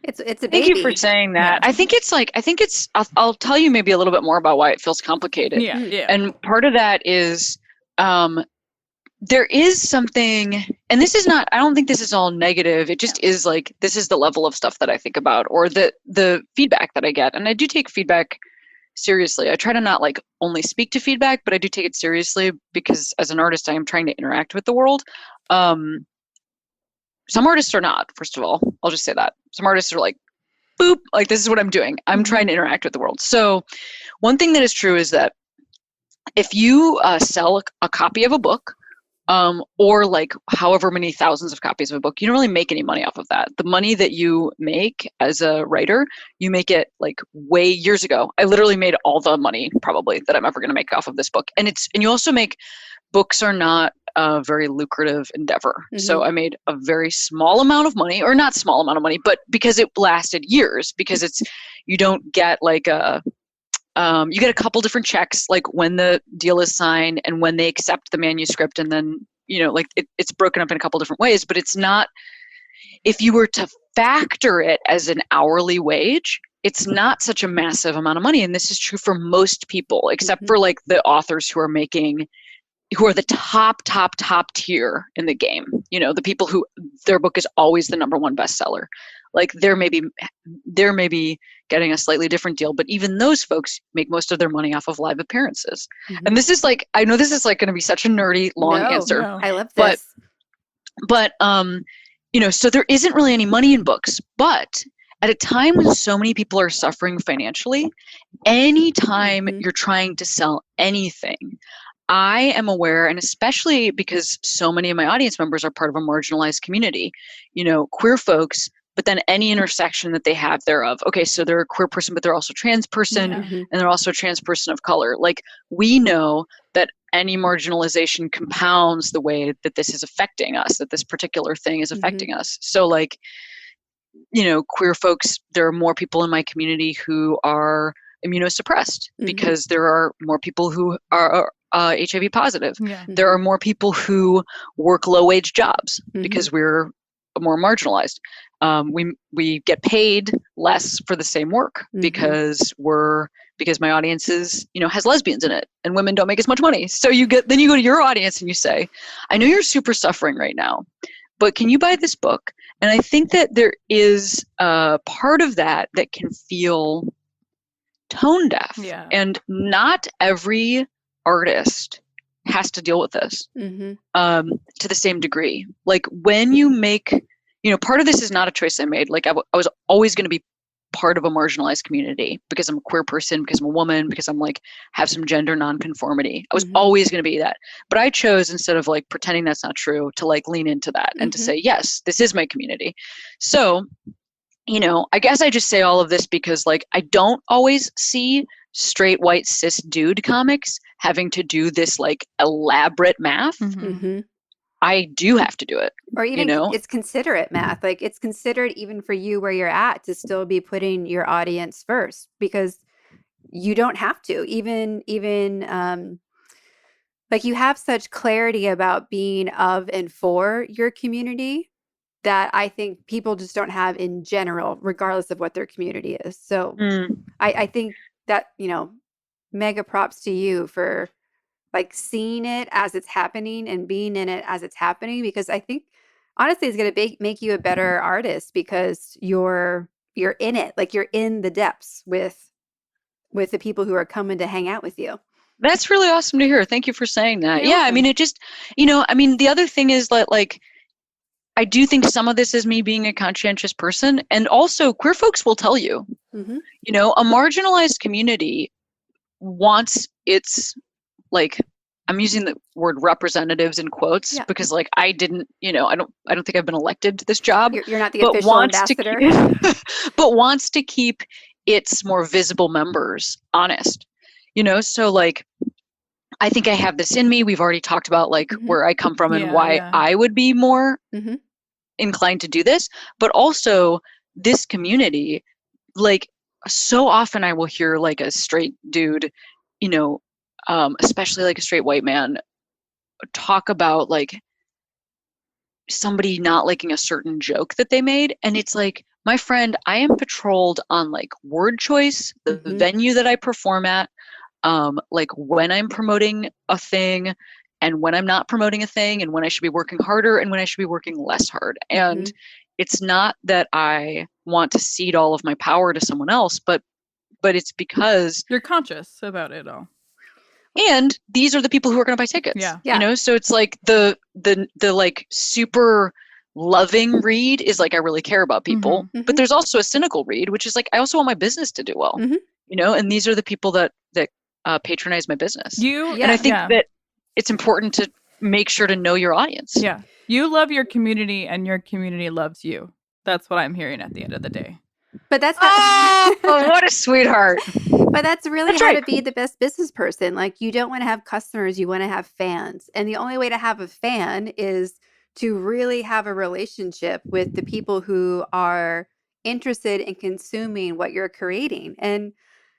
It's a baby. Thank you for saying that. Yeah. I'll tell you maybe a little bit more about why it feels complicated. Yeah. And part of that is, there is something, and this is not, I don't think this is all negative. It just is like, this is the level of stuff that I think about, or the feedback that I get. And I do take feedback seriously. I try to not like only speak to feedback, but I do take it seriously, because as an artist, I am trying to interact with the world. Some artists are not, first of all. I'll just say that. Some artists are like, boop, like, this is what I'm doing. I'm trying to interact with the world. So one thing that is true is that if you sell a copy of a book, or like however many thousands of copies of a book, you don't really make any money off of that. The money that you make as a writer, you make it like way years ago. I literally made all the money probably that I'm ever going to make off of this book. And you also make, books are not a very lucrative endeavor. So I made a very small amount of money, or not small amount of money, but because it lasted years, because you don't get like you get a couple different checks, like when the deal is signed and when they accept the manuscript. And then, like it's broken up in a couple different ways, but it's not, if you were to factor it as an hourly wage, it's not such a massive amount of money. And this is true for most people, except for like the authors who are the top tier in the game. The people who their book is always the number 1 bestseller. Like they're maybe getting a slightly different deal, but even those folks make most of their money off of live appearances. And this is like, I know this is like going to be such a nerdy long answer. No. I love this. But so there isn't really any money in books, but at a time when so many people are suffering financially, anytime you're trying to sell anything, I am aware, and especially because so many of my audience members are part of a marginalized community, queer folks, but then any intersection that they have thereof. Okay, so they're a queer person, but they're also a trans person, and they're also a trans person of color. Like, we know that any marginalization compounds the way that this is affecting us, that this particular thing is affecting us. So like, queer folks, there are more people in my community who are immunosuppressed because there are more people who are HIV positive. Yeah. There are more people who work low-wage jobs because we're more marginalized. We get paid less for the same work because my audience is, has lesbians in it, and women don't make as much money. So then you go to your audience and you say, I know you're super suffering right now, but can you buy this book? And I think that there is a part of that can feel tone deaf. Yeah. And not every artist has to deal with this to the same degree. Like when you make, part of this is not a choice I made. Like I was always going to be part of a marginalized community because I'm a queer person, because I'm a woman, because I'm like have some gender nonconformity. I was always going to be that. But I chose, instead of like pretending that's not true, to like lean into that and to say, yes, this is my community. So, I guess I just say all of this because like I don't always see straight white cis dude comics having to do this like elaborate math. I do have to do it. Or even it's considerate math. Like it's considered even for you where you're at to still be putting your audience first, because you don't have to. Even like you have such clarity about being of and for your community that I think people just don't have in general, regardless of what their community is. So I think that, mega props to you for like seeing it as it's happening and being in it as it's happening, because I think honestly it's going to make you a better artist because you're in it, like you're in the depths with the people who are coming to hang out with you. That's really awesome to hear. Thank you for saying that. You're yeah, welcome. I mean, it just, the other thing is that like, I do think some of this is me being a conscientious person, and also queer folks will tell you, a marginalized community wants its, like, I'm using the word representatives in quotes because like I didn't, I don't think I've been elected to this job. You're not the official ambassador. But wants to keep its more visible members honest. So like I think I have this in me. We've already talked about like where I come from and why I would be more inclined to do this, but also this community, like so often I will hear like a straight dude, especially like a straight white man, talk about like somebody not liking a certain joke that they made. And it's like, my friend, I am patrolled on like word choice, the venue that I perform at, like when I'm promoting a thing and when I'm not promoting a thing, and when I should be working harder and when I should be working less hard. And it's not that I want to cede all of my power to someone else, but it's because you're conscious about it all. And these are the people who are going to buy tickets. Yeah. So it's like the like super loving read is like, I really care about people, but there's also a cynical read, which is like, I also want my business to do well, and these are the people that patronize my business. And I think that it's important to make sure to know your audience. Yeah. You love your community and your community loves you. That's what I'm hearing at the end of the day. But that's oh, what a sweetheart. But that's really how to be the best business person. Like you don't want to have customers, you want to have fans. And the only way to have a fan is to really have a relationship with the people who are interested in consuming what you're creating. And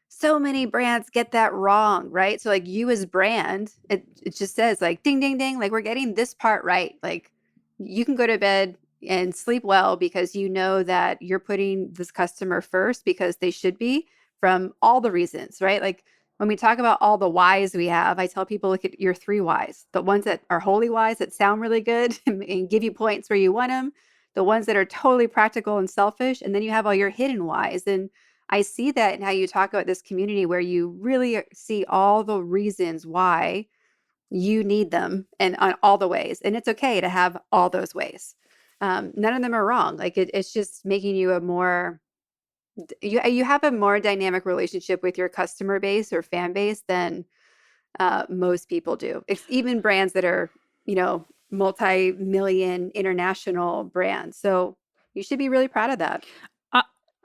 so many brands get that wrong, right? So like you as brand, it just says like ding, ding, ding, like we're getting this part right. Like you can go to bed and sleep well because you know that you're putting this customer first because they should be, from all the reasons, right? Like when we talk about all the whys we have, I tell people, look at your 3 whys, the ones that are holy whys that sound really good and give you points where you want them, the ones that are totally practical and selfish, and then you have all your hidden whys. And I see that in how you talk about this community where you really see all the reasons why you need them and on all the ways. And it's okay to have all those ways. None of them are wrong. Like it's just making you a more, you have a more dynamic relationship with your customer base or fan base than most people do. It's even brands that are, multi-million international brands. So you should be really proud of that.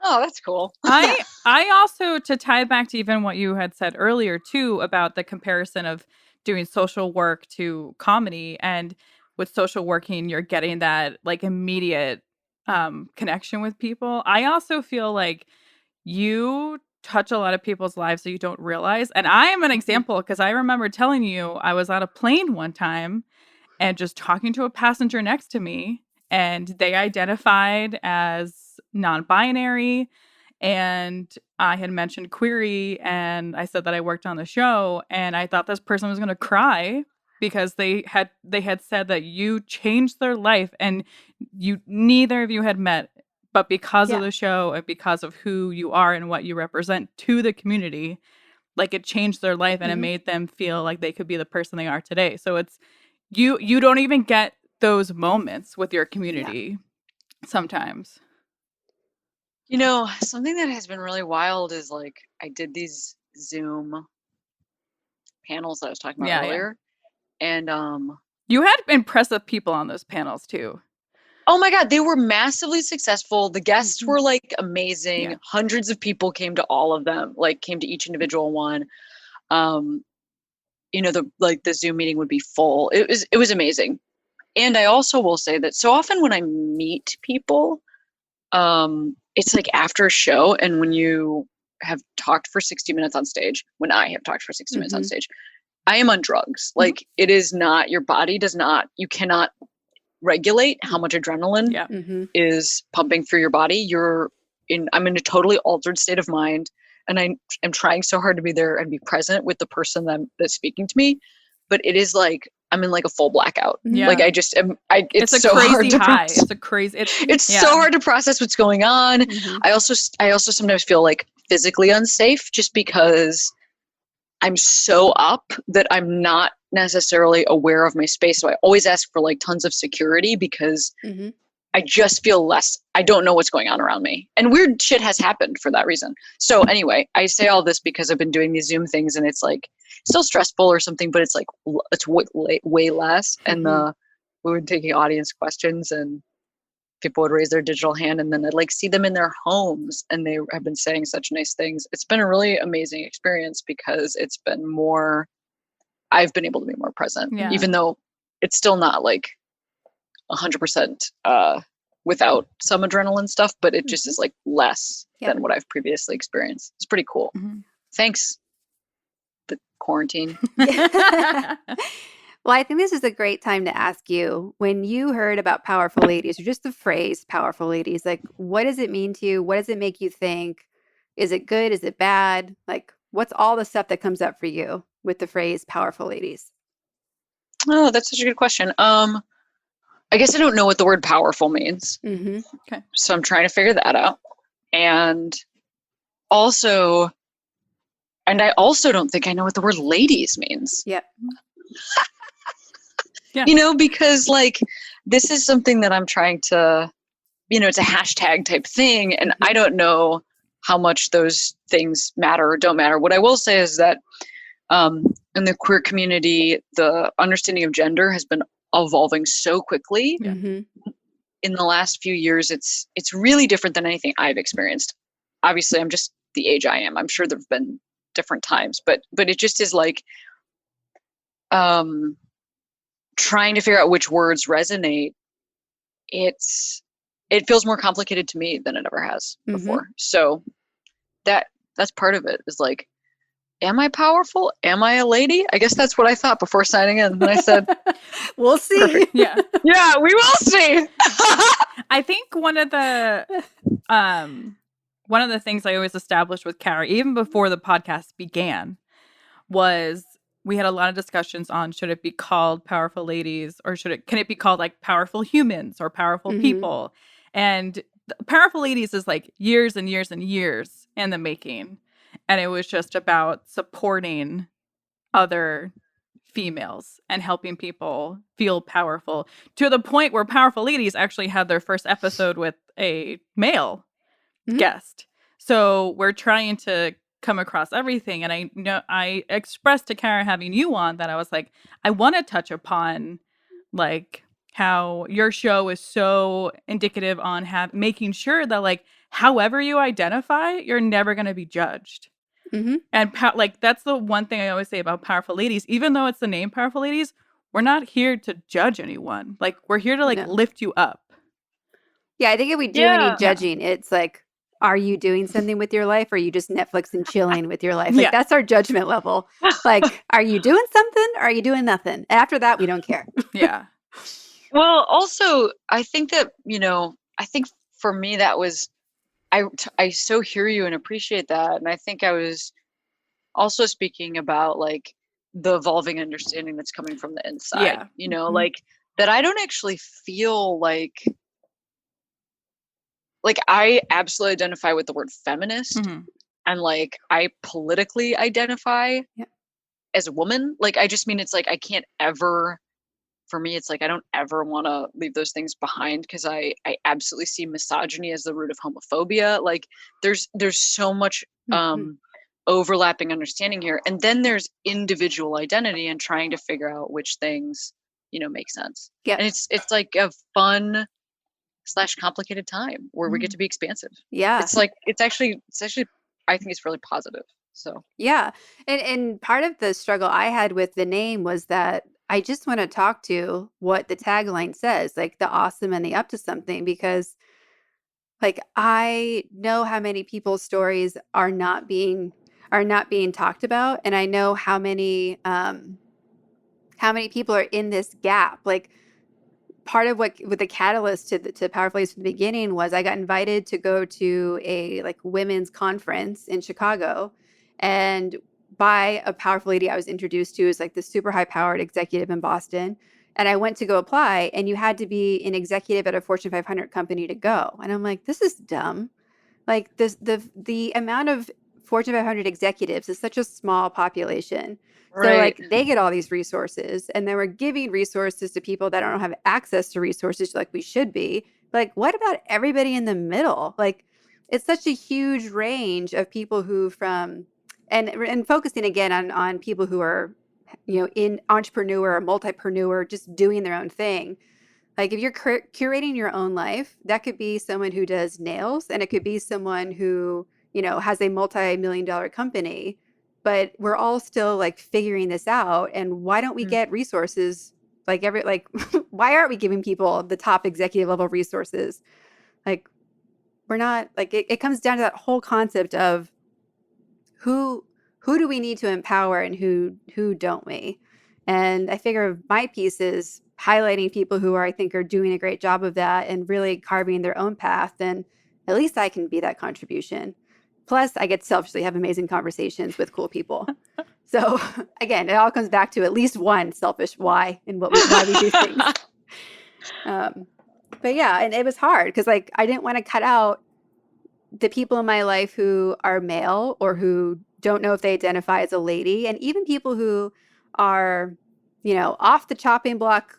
Oh, that's cool. I also, to tie back to even what you had said earlier too, about the comparison of doing social work to comedy, and with social working, you're getting that like immediate connection with people. I also feel like you touch a lot of people's lives that you don't realize. And I am an example because I remember telling you I was on a plane one time and just talking to a passenger next to me, and they identified as non-binary. And I had mentioned Queery, and I said that I worked on the show, and I thought this person was going to cry because they had said that you changed their life, and neither of you had met, but because of the show and because of who you are and what you represent to the community, like it changed their life and it made them feel like they could be the person they are today. So it's you don't even get those moments with your community sometimes. You know, something that has been really wild is like I did these Zoom panels that I was talking about earlier. And you had impressive people on those panels too. Oh my God, they were massively successful. The guests were like amazing. Hundreds of people came to all of them, like came to each individual one. You know, the Zoom meeting would be full. It was amazing. And I also will say that so often when I meet people, it's like after a show, and when you have talked for 60 minutes on stage, when I have talked for 60 minutes on stage, I am on drugs. Like it is not, your body does not, you cannot regulate how much adrenaline is pumping through your body. I'm in a totally altered state of mind, and I am trying so hard to be there and be present with the person that's speaking to me. But it is like, I'm in like a full blackout. Like I just am, it's so hard to high. It's so hard to process what's going on. I also sometimes feel like physically unsafe just because I'm so up that I'm not necessarily aware of my space. So I always ask for like tons of security because I just feel less, I don't know what's going on around me. And weird shit has happened for that reason. So anyway, I say all this because I've been doing these Zoom things, and it's like still stressful or something, but it's like, it's way less. And we were taking audience questions, and people would raise their digital hand, and then I'd like see them in their homes, and they have been saying such nice things. It's been a really amazing experience because it's been more, I've been able to be more present, even though it's still not like 100% without some adrenaline stuff, but it just is like less than what I've previously experienced. It's pretty cool. Thanks, the quarantine. Well, I think this is a great time to ask you, when you heard about powerful ladies, or just the phrase powerful ladies, like what does it mean to you? What does it make you think? Is it good? Is it bad? Like what's all the stuff that comes up for you with the phrase powerful ladies? Oh, that's such a good question. I guess I don't know what the word powerful means. Okay. So I'm trying to figure that out. And I also don't think I know what the word ladies means. Yep. You know, because like this is something that I'm trying to, you know, it's a hashtag type thing, and I don't know how much those things matter or don't matter. What I will say is that in the queer community, the understanding of gender has been evolving so quickly. In the last few years. It's really different than anything I've experienced. Obviously, I'm just the age I am. I'm sure there've been different times, but it just is like trying to figure out which words resonate. It feels more complicated to me than it ever has before. So that's part of it, is like, am I powerful? Am I a lady? I guess that's what I thought before signing in. And I said, we'll see. Perfect. Yeah, we will see. I think one of the things I always established with Kara, even before the podcast began, was we had a lot of discussions on, should it be called powerful ladies, or can it be called like powerful humans or powerful people? And powerful ladies is like years and years and years in the making. And it was just about supporting other females and helping people feel powerful, to the point where powerful ladies actually had their first episode with a male guest. So we're trying to come across everything. And I know I expressed to Kara, having you on, that I was like, I want to touch upon like how your show is so indicative on making sure that like however you identify, you're never going to be judged. And like that's the one thing I always say about powerful ladies. Even though it's the name powerful ladies, we're not here to judge anyone. Like we're here to like lift you up. Yeah, I think if we do any judging, it's like are you doing something with your life, or are you just Netflix and chilling with your life? Like, that's our judgment level. Like, are you doing something, or are you doing nothing? And after that, we don't care. Yeah. Well, also, I think that, I think for me that was, I so hear you and appreciate that. And I think I was also speaking about like the evolving understanding that's coming from the inside, like that I don't actually feel like I absolutely identify with the word feminist, and like I politically identify as a woman. Like, I just mean, it's like I can't ever, for me, it's like I don't ever want to leave those things behind, because I absolutely see misogyny as the root of homophobia. Like, there's so much overlapping understanding here, and then there's individual identity and trying to figure out which things make sense. And it's like a fun / complicated time where we get to be expansive. It's like it's actually I think it's really positive. So and part of the struggle I had with the name was that I just want to talk to what the tagline says, like the awesome and the up to something, because like I know how many people's stories are not being talked about, and I know how many people are in this gap. Like, part of what the catalyst to Powerful Ladies from the beginning was I got invited to go to a like women's conference in Chicago, and by a powerful lady I was introduced to is like the super high powered executive in Boston. And I went to go apply, and you had to be an executive at a Fortune 500 company to go. And I'm like, this is dumb. Like, the amount of Fortune 500 executives is such a small population. So like they get all these resources, and then we're giving resources to people that don't have access to resources like we should be. Like, what about everybody in the middle? Like, it's such a huge range of people who and focusing again on people who are, in entrepreneur or multipreneur, just doing their own thing. Like, if you're curating your own life, that could be someone who does nails, and it could be someone who, has a multi-million-dollar company. But we're all still like figuring this out. And why don't we get resources why aren't we giving people the top executive level resources? Like, we're not, like, it comes down to that whole concept of who do we need to empower, and who don't we? And I figure my piece is highlighting people who I think are doing a great job of that and really carving their own path. And at least I can be that contribution. Plus, I get to selfishly have amazing conversations with cool people. So again, it all comes back to at least one selfish why and why we do things. But yeah, and it was hard because like I didn't want to cut out the people in my life who are male or who don't know if they identify as a lady, and even people who are, off the chopping block,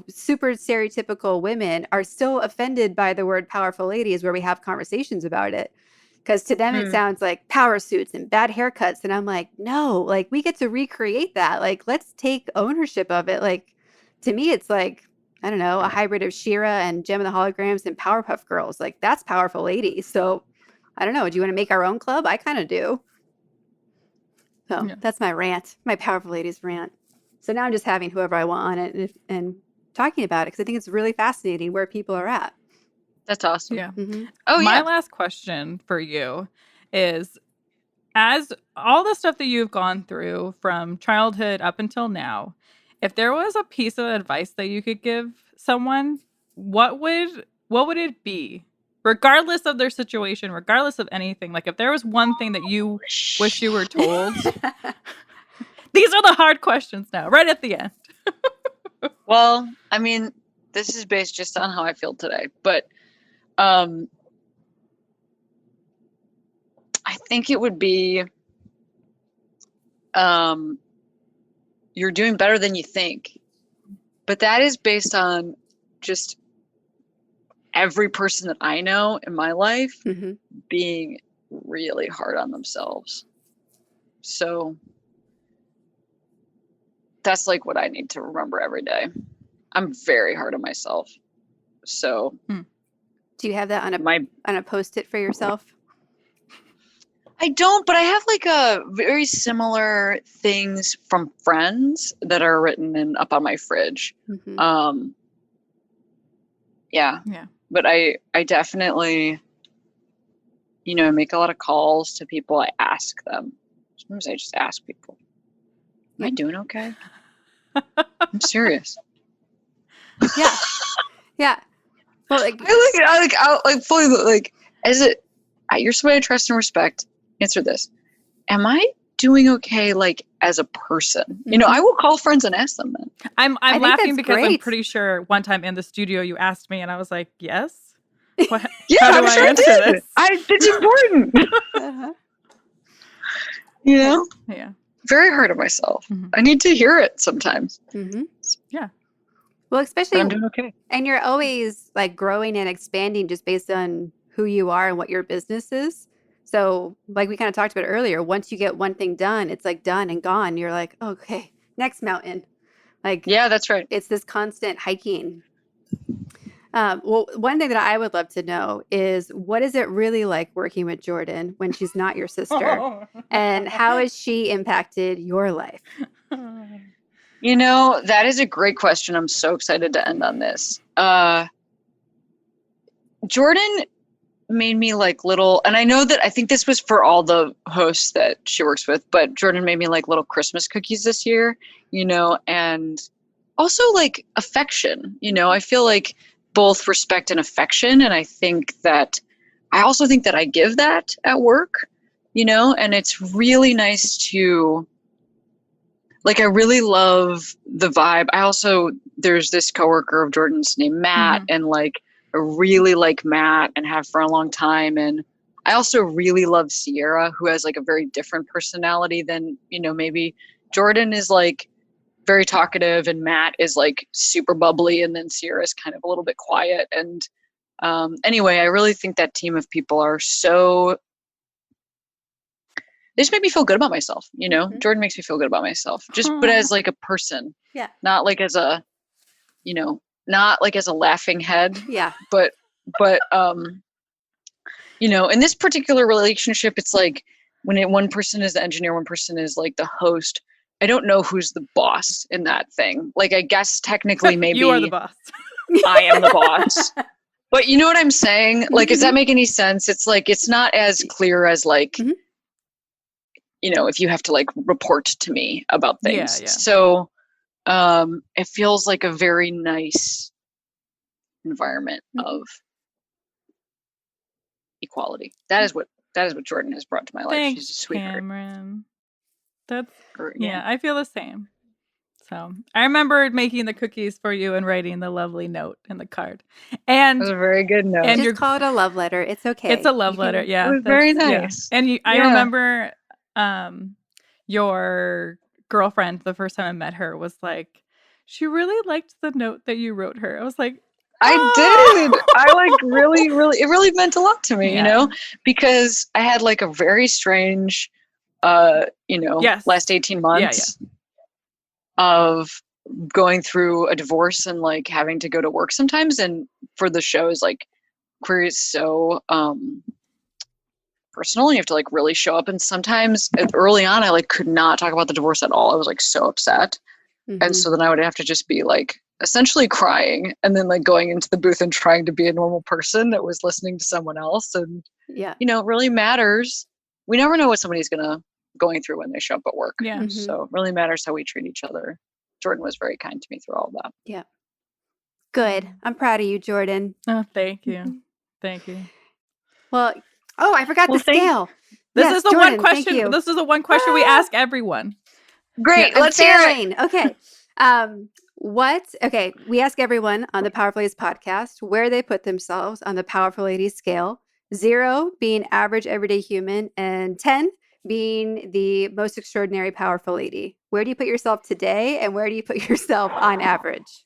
super stereotypical women are still offended by the word powerful ladies where we have conversations about it. Because to them, it sounds like power suits and bad haircuts. And I'm like, no, like we get to recreate that. Like, let's take ownership of it. Like, to me, it's like, I don't know, a hybrid of She-Ra and Gem and the Holograms and Powerpuff Girls. Like, that's powerful ladies. So I don't know. Do you want to make our own club? I kind of do. So that's my rant, my powerful ladies rant. So now I'm just having whoever I want on it and talking about it because I think it's really fascinating where people are at. That's awesome. Yeah. Mm-hmm. Oh, My last question for you is, as all the stuff that you've gone through from childhood up until now, if there was a piece of advice that you could give someone, what would it be? Regardless of their situation, regardless of anything. Like, if there was one thing that you wish you were told. These are the hard questions now, right at the end. Well, I mean, this is based just on how I feel today, but I think it would be you're doing better than you think. But that is based on just every person that I know in my life being really hard on themselves. So that's like what I need to remember every day. I'm very hard on myself. So do you have that on a Post-it for yourself? I don't, but I have like a very similar things from friends that are written up on my fridge. Yeah. But I definitely, I make a lot of calls to people. I ask them. Sometimes I just ask people, am I doing okay? I'm serious. Yeah. Yeah. Well, like, I fully like, you're somebody I trust and respect. Answer this. Am I doing okay, like, as a person? Mm-hmm. I will call friends and ask them that. I'm laughing because great. I'm pretty sure one time in the studio you asked me and I was like, yes. How I'm do sure I answer this? It's important. Uh-huh. Yeah. Very hard on myself. Mm-hmm. I need to hear it sometimes. Mm-hmm. Yeah. Well, especially, I'm doing okay. And you're always like growing and expanding just based on who you are and what your business is. So like we kind of talked about earlier, once you get one thing done, it's like done and gone. You're like, okay, next mountain. Like, Yeah, that's right. It's this constant hiking. Well, one thing that I would love to know is what is it really like working with Jordan when she's not your sister? And how has she impacted your life? That is a great question. I'm so excited to end on this. Jordan made me like little, and I think this was for all the hosts that she works with, but Jordan made me like little Christmas cookies this year, and also like affection. I feel like both respect and affection. And I also think that I give that at work, and it's really nice to, like, I really love the vibe. There's this coworker of Jordan's named Matt, and like, I really like Matt and have for a long time. And I also really love Sierra, who has like a very different personality than, maybe Jordan is like very talkative and Matt is like super bubbly, and then Sierra is kind of a little bit quiet. And anyway, I really think that team of people are they just make me feel good about myself. Jordan makes me feel good about myself, but as like a person, not like as a, not like as a laughing head, but in this particular relationship, it's like when one person is the engineer, one person is like the host. I don't know who's the boss in that thing. Like, I guess technically maybe you are the boss. I am the boss. But you know what I'm saying? Like, does that make any sense? It's like, it's not as clear as like, if you have to like report to me about things. Yeah. So it feels like a very nice environment of equality. That is what Jordan has brought to my life. Thanks, she's a sweetheart. Cameron. I feel the same. So I remember making the cookies for you and writing the lovely note in the card. And it was a very good note. And just call it a love letter. It's okay. It's a love letter. Yeah. It was very nice. Yeah. And I remember your girlfriend, the first time I met her, was like, she really liked the note that you wrote her. I was like, I did. I like really, it really meant a lot to me, because I had like a very strange, last 18 months of going through a divorce and like having to go to work sometimes. And for the shows, like, Queery is so personal. You have to like really show up. And sometimes early on, I like could not talk about the divorce at all. I was like so upset. And so then I would have to just be like essentially crying and then like going into the booth and trying to be a normal person that was listening to someone else. And, it really matters. We never know what somebody's going through when they show up at work. Yeah. So it really matters how we treat each other. Jordan was very kind to me through all that. Yeah. Good. I'm proud of you, Jordan. Oh, thank you. Thank you. Well, I forgot the scale. This is the Jordan, one question. This is the one question we ask everyone. Great. Let's hear it. Okay. We ask everyone on the Powerful Ladies podcast where they put themselves on the Powerful Ladies scale. 0 being average everyday human and 10 being the most extraordinary powerful lady. Where do you put yourself today and where do you put yourself on average?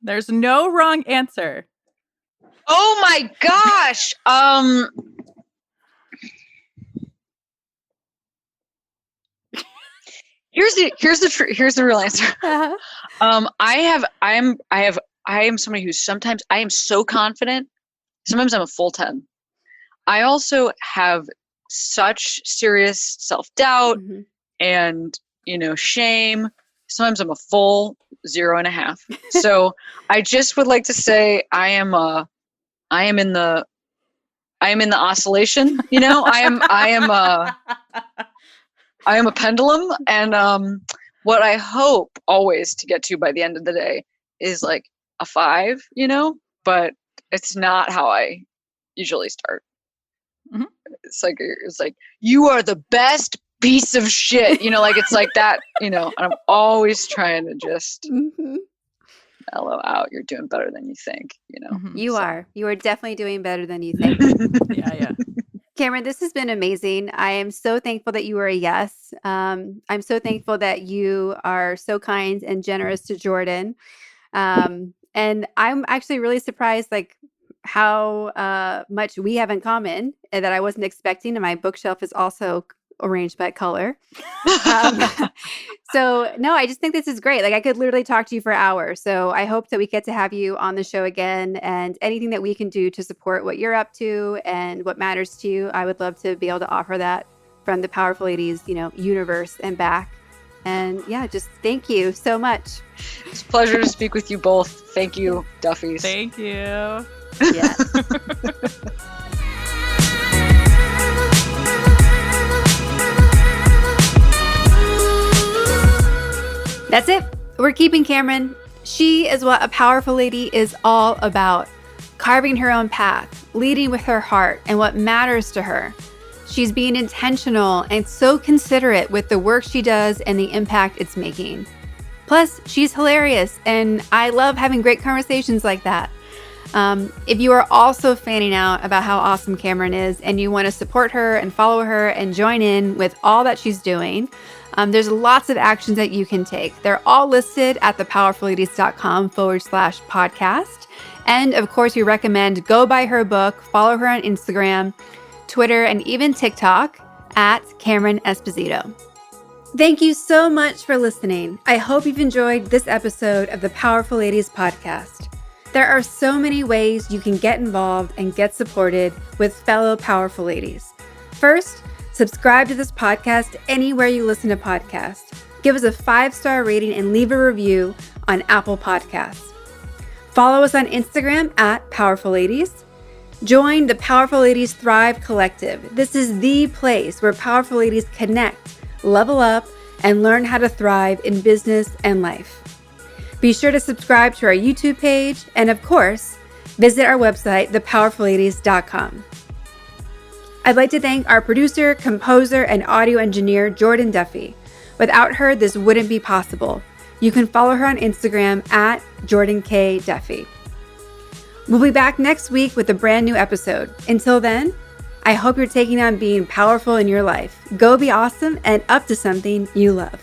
There's no wrong answer. Oh my gosh. Here's the real answer. I am somebody who's sometimes I am so confident. Sometimes I'm a full 10. I also have such serious self-doubt and, shame. Sometimes I'm a full 0.5. So I just would like to say I am I am in the oscillation, you know, I am a pendulum, and what I hope always to get to by the end of the day is like a 5, you know, but it's not how I usually start. Mhm. It's like you are the best piece of shit, you know, like it's like that, you know, and I'm always trying to just mellow out. You're doing better than you think, you know. You are definitely doing better than you think. Yeah. Cameron, this has been amazing. I am so thankful that you were a yes. I'm so thankful that you are so kind and generous to Jordan. And I'm actually really surprised, like how much we have in common and that I wasn't expecting. And my bookshelf is also arranged by color. So no, I just think this is great. Like I could literally talk to you for hours. So I hope that we get to have you on the show again, and anything that we can do to support what you're up to and what matters to you, I would love to be able to offer that from the Powerful Ladies, you know, universe and back. And yeah, just thank you so much. It's a pleasure to speak with you both. Thank you, Duffies. Thank you. Yeah. That's it. We're keeping Cameron. She is what a powerful lady is all about. Carving her own path, leading with her heart and what matters to her. She's being intentional and so considerate with the work she does and the impact it's making. Plus, she's hilarious, and I love having great conversations like that. If you are also fanning out about how awesome Cameron is and you want to support her and follow her and join in with all that she's doing, there's lots of actions that you can take. They're all listed at thepowerfulladies.com/podcast. And of course, we recommend go buy her book, follow her on Instagram, Twitter, and even TikTok at Cameron Esposito. Thank you so much for listening. I hope you've enjoyed this episode of the Powerful Ladies podcast. There are so many ways you can get involved and get supported with fellow powerful ladies. First, subscribe to this podcast anywhere you listen to podcasts. Give us a 5-star rating and leave a review on Apple Podcasts. Follow us on Instagram at Powerful Ladies. Join the Powerful Ladies Thrive Collective. This is the place where powerful ladies connect, level up, and learn how to thrive in business and life. Be sure to subscribe to our YouTube page, and of course, visit our website, thepowerfulladies.com. I'd like to thank our producer, composer, and audio engineer, Jordan Duffy. Without her, this wouldn't be possible. You can follow her on Instagram at Jordan K. Duffy. We'll be back next week with a brand new episode. Until then, I hope you're taking on being powerful in your life. Go be awesome and up to something you love.